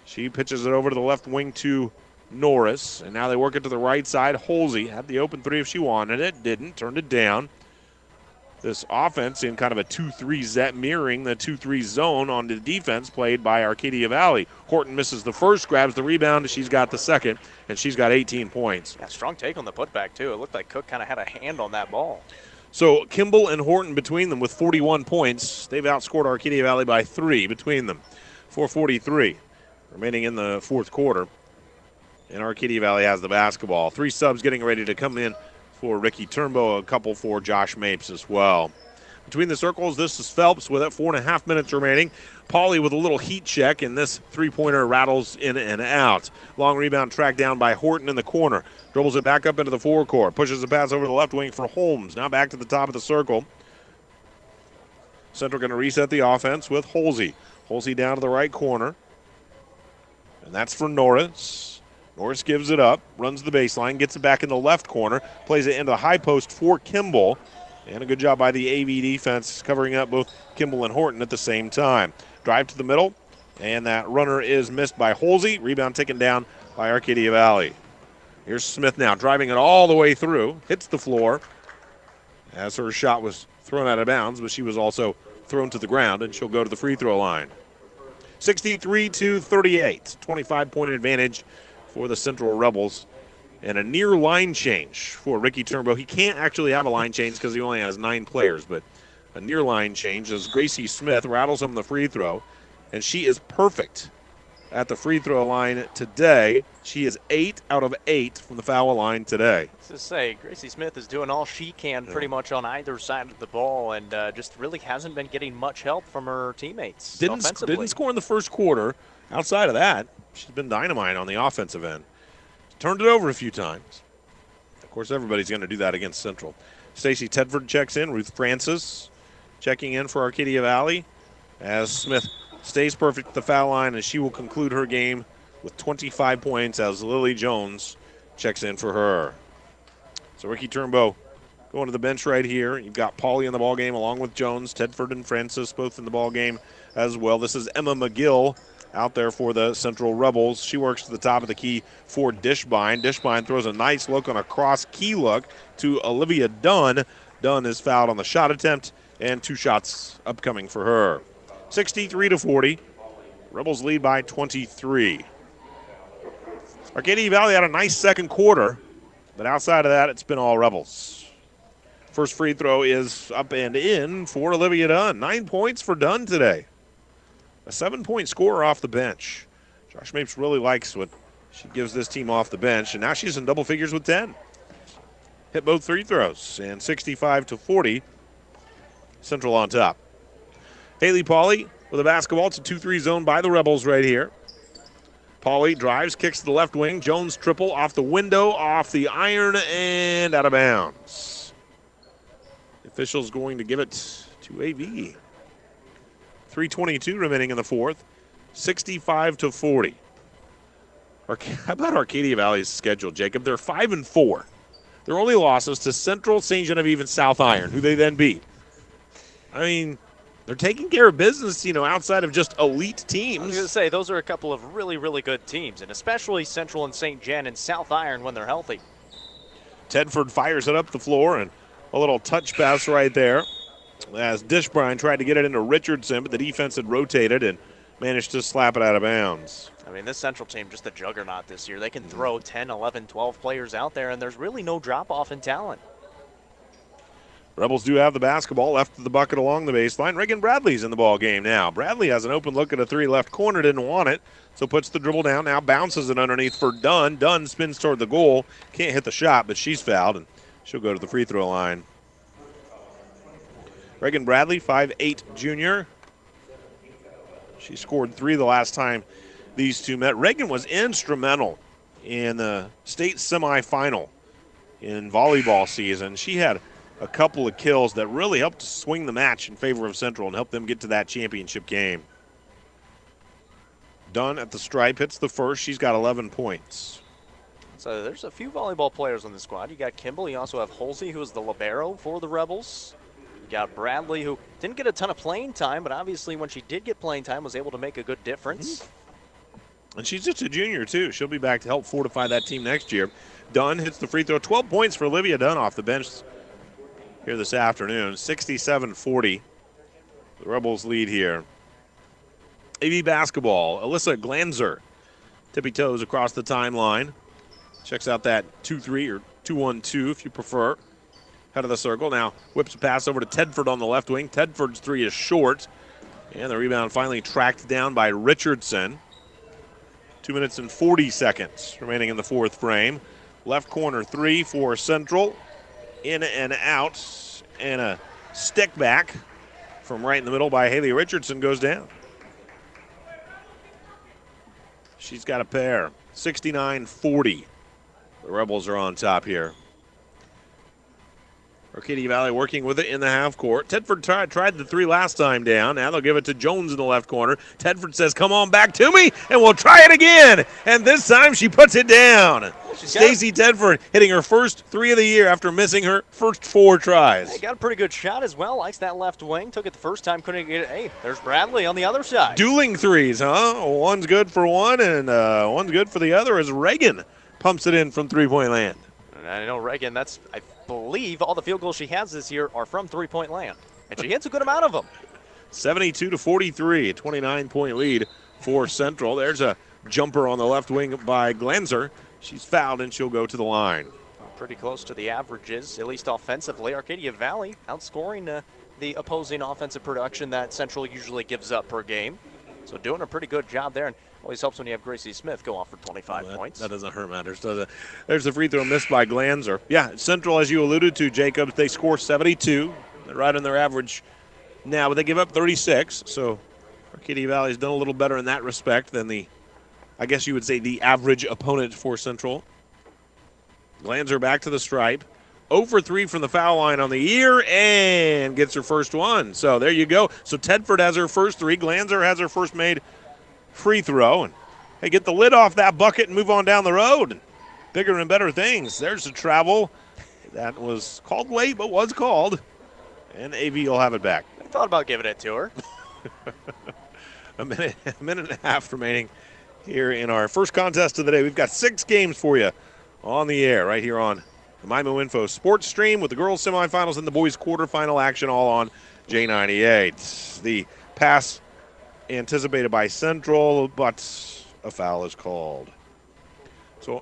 [SPEAKER 2] She pitches it over to the left wing to Norris. And now they work it to the right side. Holsey had the open three if she wanted it. Didn't. Turned it down. This offense in kind of a 2-3 set, mirroring the 2-3 zone on the defense played by Arcadia Valley. Horton misses the first, grabs the rebound. She's got the second, and she's got 18 points.
[SPEAKER 3] Yeah, strong take on the putback, too. It looked like Cook kind of had a hand on that ball.
[SPEAKER 2] So Kimball and Horton between them with 41 points. They've outscored Arcadia Valley by 3 between them. 4:43 remaining in the fourth quarter. And Arcadia Valley has the basketball. 3 subs getting ready to come in for Ricky Turnbow, a couple for Josh Mapes as well. Between the circles, this is Phelps with it. 4.5 minutes remaining. Pauly with a little heat check, and this three-pointer rattles in and out. Long rebound tracked down by Horton in the corner. Dribbles it back up into the forecourt. Pushes the pass over the left wing for Holmes. Now back to the top of the circle. Central going to reset the offense with Holsey. Holsey down to the right corner. And that's for Norris. Norris gives it up, runs the baseline, gets it back in the left corner, plays it into the high post for Kimball. And a good job by the AV defense covering up both Kimball and Horton at the same time. Drive to the middle, and that runner is missed by Holsey. Rebound taken down by Arcadia Valley. Here's Smith now driving it all the way through, hits the floor as her shot was thrown out of bounds, but she was also thrown to the ground, and she'll go to the free throw line. 63-38, 25-point advantage for the Central Rebels. And a near line change for Ricky Turnbow. He can't actually have a line change because he only has 9 players, but a near line change as Gracie Smith rattles him the free throw, and she is perfect at the free throw line today. She is 8 out of 8 from the foul line today.
[SPEAKER 3] Let's just say, Gracie Smith is doing all she can pretty much on either side of the ball, and just really hasn't been getting much help from her teammates offensively.
[SPEAKER 2] Didn't score in the first quarter. Outside of that, she's been dynamite on the offensive end. Turned it over a few times. Of course, everybody's going to do that against Central. Stacey Tedford checks in. Ruth Francis checking in for Arcadia Valley as Smith stays perfect at the foul line, and she will conclude her game with 25 points as Lily Jones checks in for her. So Ricky Turnbow going to the bench right here. You've got Pauly in the ballgame along with Jones, Tedford and Francis both in the ballgame as well. This is Emma McGill out there for the Central Rebels. She works to the top of the key for Dishbine. Dishbine throws a nice look on a cross key look to Olivia Dunn. Dunn is fouled on the shot attempt, and 2 shots upcoming for her. 63-40. Rebels lead by 23. Arcadia Valley had a nice second quarter, but outside of that, it's been all Rebels. First free throw is up and in for Olivia Dunn. 9 points for Dunn today. A 7-point scorer off the bench. Josh Mapes really likes what she gives this team off the bench, and now she's in double figures with 10. Hit both free throws, and 65-40, Central on top. Haley Pauley with a basketball. It's a 2-3 zone by the Rebels right here. Pauley drives, kicks to the left wing. Jones triple off the window, off the iron, and out of bounds. The official's going to give it to AV. 3:22 remaining in the fourth. 65-40. How about Arcadia Valley's schedule, Jacob? They're 5-4. Their only losses to Central, St. Genevieve, and South Iron, who they then beat. I mean, they're taking care of business, outside of just elite teams.
[SPEAKER 3] I was going to say, those are a couple of really, really good teams, and especially Central and St. Gen and South Iron when they're healthy.
[SPEAKER 2] Tedford fires it up the floor, and a little touch pass right there as Dishbrine tried to get it into Richardson, but the defense had rotated and managed to slap it out of bounds.
[SPEAKER 3] I mean, this Central team, just a juggernaut this year. They can throw 10, 11, 12 players out there, and there's really no drop-off in talent.
[SPEAKER 2] Rebels do have the basketball left of the bucket along the baseline. Reagan Bradley's in the ball game now. Bradley has an open look at a three left corner, didn't want it, so puts the dribble down, now bounces it underneath for Dunn. Dunn spins toward the goal, can't hit the shot, but she's fouled, and she'll go to the free throw line. Reagan Bradley, 5'8" junior. She scored 3 the last time these two met. Reagan was instrumental in the state semifinal in volleyball season. She had a couple of kills that really helped to swing the match in favor of Central and help them get to that championship game. Dunn at the stripe, hits the first. She's got 11 points.
[SPEAKER 3] So there's a few volleyball players on the squad. You got Kimball. You also have Halsey, who is the libero for the Rebels. You got Bradley, who didn't get a ton of playing time, but obviously when she did get playing time, was able to make a good difference.
[SPEAKER 2] And she's just a junior, too. She'll be back to help fortify that team next year. Dunn hits the free throw. 12 points for Olivia Dunn off the bench here this afternoon. 67-40. The Rebels lead here. AV basketball. Alyssa Glanzer. Tippy toes across the timeline. Checks out that 2-3 or 2-1-2 if you prefer. Head of the circle. Now whips a pass over to Tedford on the left wing. Tedford's three is short. And the rebound finally tracked down by Richardson. 2 minutes and 40 seconds remaining in the fourth frame. Left corner three for Central. In and out. And a stick back from right in the middle by Haley Richardson goes down. She's got a pair. 69-40. The Rebels are on top here. Arcadia Valley working with it in the half court. Tedford tried the three last time down. Now they'll give it to Jones in the left corner. Tedford says, come on back to me, and we'll try it again. And this time she puts it down. Stacey Tedford hitting her first three of the year after missing her first 4 tries.
[SPEAKER 3] Hey, got a pretty good shot as well. Likes that left wing. Took it the first time, couldn't get it. Hey, there's Bradley on the other side.
[SPEAKER 2] Dueling threes, huh? One's good for one, and one's good for the other as Reagan pumps it in from three-point land.
[SPEAKER 3] And I know Reagan, that's, I believe, all the field goals she has this year are from three-point land. And she hits a good amount of them.
[SPEAKER 2] 72-43, a 29-point lead for Central. There's a jumper on the left wing by Glanzer. She's fouled, and she'll go to the line.
[SPEAKER 3] Pretty close to the averages, at least offensively. Arcadia Valley outscoring the opposing offensive production that Central usually gives up per game. So doing a pretty good job there. And always helps when you have Gracie Smith go off for 25 points.
[SPEAKER 2] That doesn't hurt matters, does it? There's the free throw missed by Glanzer. Yeah, Central, as you alluded to, Jacob, they score 72. They're right on their average now, but they give up 36. So Arcadia Valley's done a little better in that respect than I guess you would say, the average opponent for Central. Glanzer back to the stripe. 0 for 3 from the foul line on the year and gets her first one. So there you go. So Tedford has her first 3. Glanzer has her first made free throw. And hey, get the lid off that bucket and move on down the road. Bigger and better things. There's the travel. That was called late, but was called. And AV will have it back.
[SPEAKER 3] I thought about giving it to her.
[SPEAKER 2] a minute and a half remaining here in our first contest of the day. We've got 6 games for you on the air right here on the MIMO Info Sports Stream with the girls semifinals and the boys quarterfinal action all on J98. The pass anticipated by Central, but a foul is called. So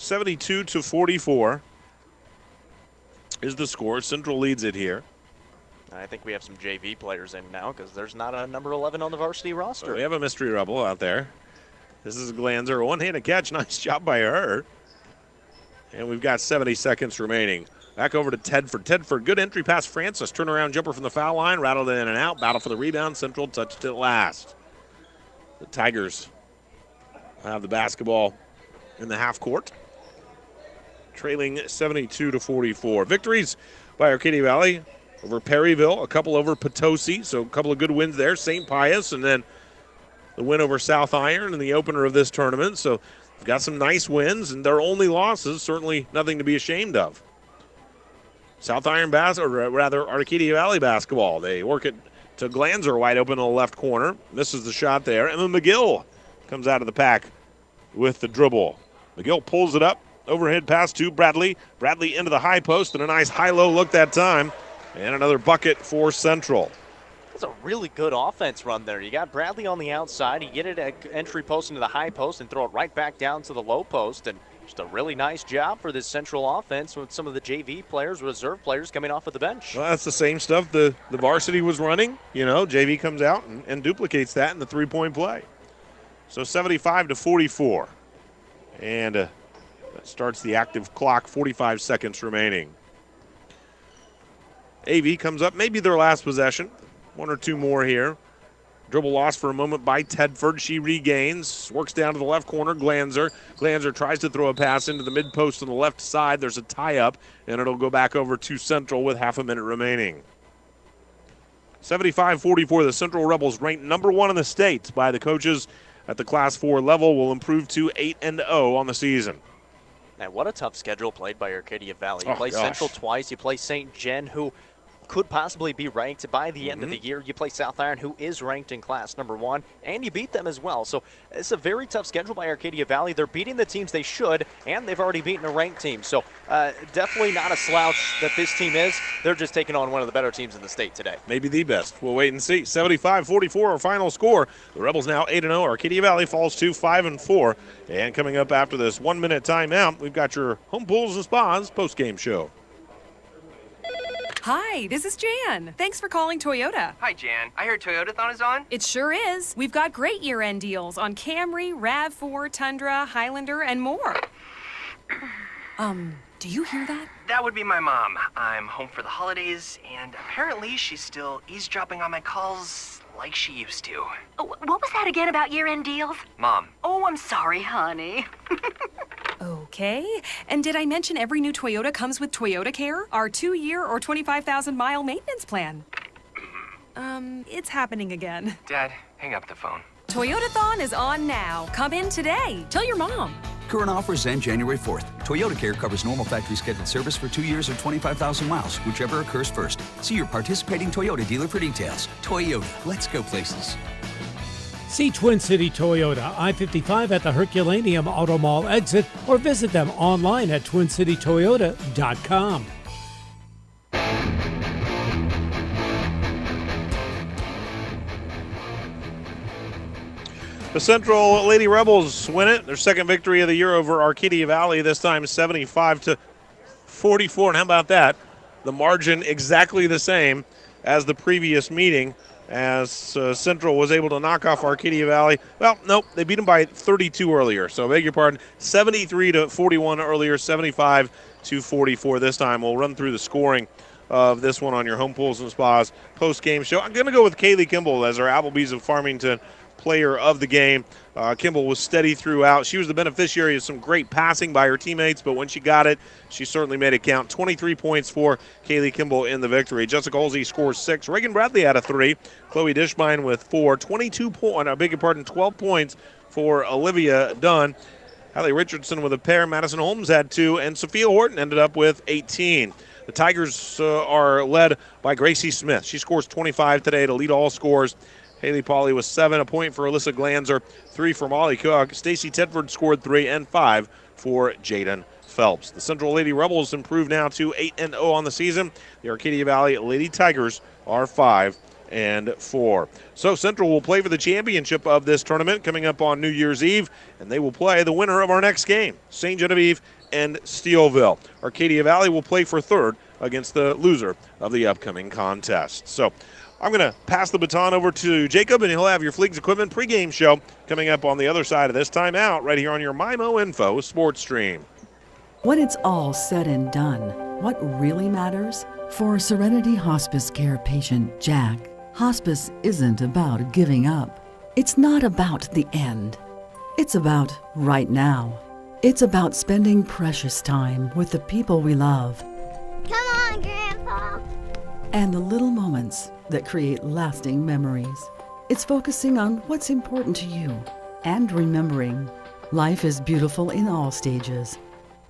[SPEAKER 2] 72-44 is the score. Central leads it here.
[SPEAKER 3] I think we have some JV players in now because there's not a number 11 on the varsity roster.
[SPEAKER 2] So we have a mystery rebel out there. This is Glanzer. A one-handed catch. Nice job by her. And we've got 70 seconds remaining. Back over to Tedford. Tedford, good entry past Francis. Turnaround jumper from the foul line. Rattled in and out. Battle for the rebound. Central touched it last. The Tigers have the basketball in the half court. Trailing 72-44. Victories by Arcadia Valley over Perryville. A couple over Potosi. So a couple of good wins there. St. Pius and then the win over South Iron in the opener of this tournament. So we've got some nice wins, and their only losses, certainly nothing to be ashamed of. South Iron Arcadia Valley basketball. They work it to Glanzer wide open in the left corner. Misses the shot there. Emma McGill comes out of the pack with the dribble. McGill pulls it up. Overhead pass to Bradley. Bradley into the high post and a nice high-low look that time. And another bucket for Central.
[SPEAKER 3] That's a really good offense run there. You got Bradley on the outside. You get it at entry post into the high post and throw it right back down to the low post. And just a really nice job for this Central offense with some of the JV players, reserve players coming off of the bench.
[SPEAKER 2] Well, that's the same stuff the varsity was running. You know, JV comes out and duplicates that in the three-point play. So 75-44. And that starts the active clock, 45 seconds remaining. AV comes up, maybe their last possession. One or two more here. Dribble lost for a moment by Tedford. She regains, works down to the left corner. Glanzer. Glanzer tries to throw a pass into the mid post on the left side. There's a tie-up, and it'll go back over to Central with half a minute remaining. 75-44, the Central Rebels ranked number 1 in the state by the coaches at the Class 4 level, will improve to 8-0 on the season.
[SPEAKER 3] And what a tough schedule played by Arcadia Valley. You play Central twice. You play St. Gen, who could possibly be ranked by the end of the year. You play South Iron, who is ranked in class number 1, and you beat them as well. So it's a very tough schedule by Arcadia Valley. They're beating the teams they should, and they've already beaten a ranked team. So definitely not a slouch that this team is. They're just taking on one of the better teams in the state today.
[SPEAKER 2] Maybe the best. We'll wait and see. 75-44, our final score. The Rebels now 8-0. Arcadia Valley falls to 5-4. And coming up after this 1-minute timeout, we've got your Home Pools and Spas post-game show.
[SPEAKER 5] Hi, this is Jan. Thanks for calling Toyota.
[SPEAKER 6] Hi, Jan. I heard Toyotathon is on.
[SPEAKER 5] It sure is. We've got great year-end deals on Camry, RAV4, Tundra, Highlander, and more. Do you hear that?
[SPEAKER 6] That would be my mom. I'm home for the holidays, and apparently she's still eavesdropping on my calls like she used to.
[SPEAKER 8] What was that again about year-end deals?
[SPEAKER 6] Mom.
[SPEAKER 8] Oh, I'm sorry, honey.
[SPEAKER 5] Okay. And did I mention every new Toyota comes with Toyota Care, our 2-year or 25,000-mile maintenance plan? It's happening again.
[SPEAKER 6] Dad, hang up the phone.
[SPEAKER 5] Toyotathon is on now. Come in today. Tell your mom.
[SPEAKER 11] Current offers end January 4th. Toyota Care covers normal factory scheduled service for 2 years or 25,000 miles, whichever occurs first. See your participating Toyota dealer for details. Toyota, let's go places.
[SPEAKER 9] See Twin City Toyota, I-55 at the Herculaneum Auto Mall exit, or visit them online at twincitytoyota.com.
[SPEAKER 2] The Central Lady Rebels win it. Their second victory of the year over Arcadia Valley, this time 75-44. And how about that? The margin exactly the same as the previous meeting, as Central was able to knock off Arcadia Valley. Well, nope, they beat them by 32 earlier. So I beg your pardon, 73-41 earlier, 75-44 this time. We'll run through the scoring of this one on your Home Pools and Spas post-game show. I'm going to go with Kaylee Kimball as our Applebee's of Farmington player of the game. Kimball was steady throughout. She was the beneficiary of some great passing by her teammates, but when she got it, she certainly made it count. 23 points for Kaylee Kimball in the victory. Jessica Olsey scores 6. Reagan Bradley had a 3. Chloe Dishbine with 4. 12 points for Olivia Dunn. Hallie Richardson with a pair. Madison Holmes had 2, and Sophia Horton ended up with 18. The Tigers are led by Gracie Smith. She scores 25 today to lead all scores. Haley Pauley with 7, a point for Alyssa Glanzer, 3 for Molly Cook. Stacy Tedford scored 3, and 5 for Jaden Phelps. The Central Lady Rebels improved now to 8-0 on the season. The Arcadia Valley Lady Tigers are 5-4. So Central will play for the championship of this tournament coming up on New Year's Eve, and they will play the winner of our next game, St. Genevieve and Steelville. Arcadia Valley will play for third against the loser of the upcoming contest. So I'm going to pass the baton over to Jacob, and he'll have your Fleegs Equipment pregame show coming up on the other side of this timeout right here on your MyMo Info Sports Stream.
[SPEAKER 7] When it's all said and done, what really matters? For Serenity Hospice Care patient Jack, hospice isn't about giving up. It's not about the end. It's about right now. It's about spending precious time with the people we love.
[SPEAKER 10] Come on, Grandpa.
[SPEAKER 7] And the little moments that create lasting memories. It's focusing on what's important to you and remembering life is beautiful in all stages,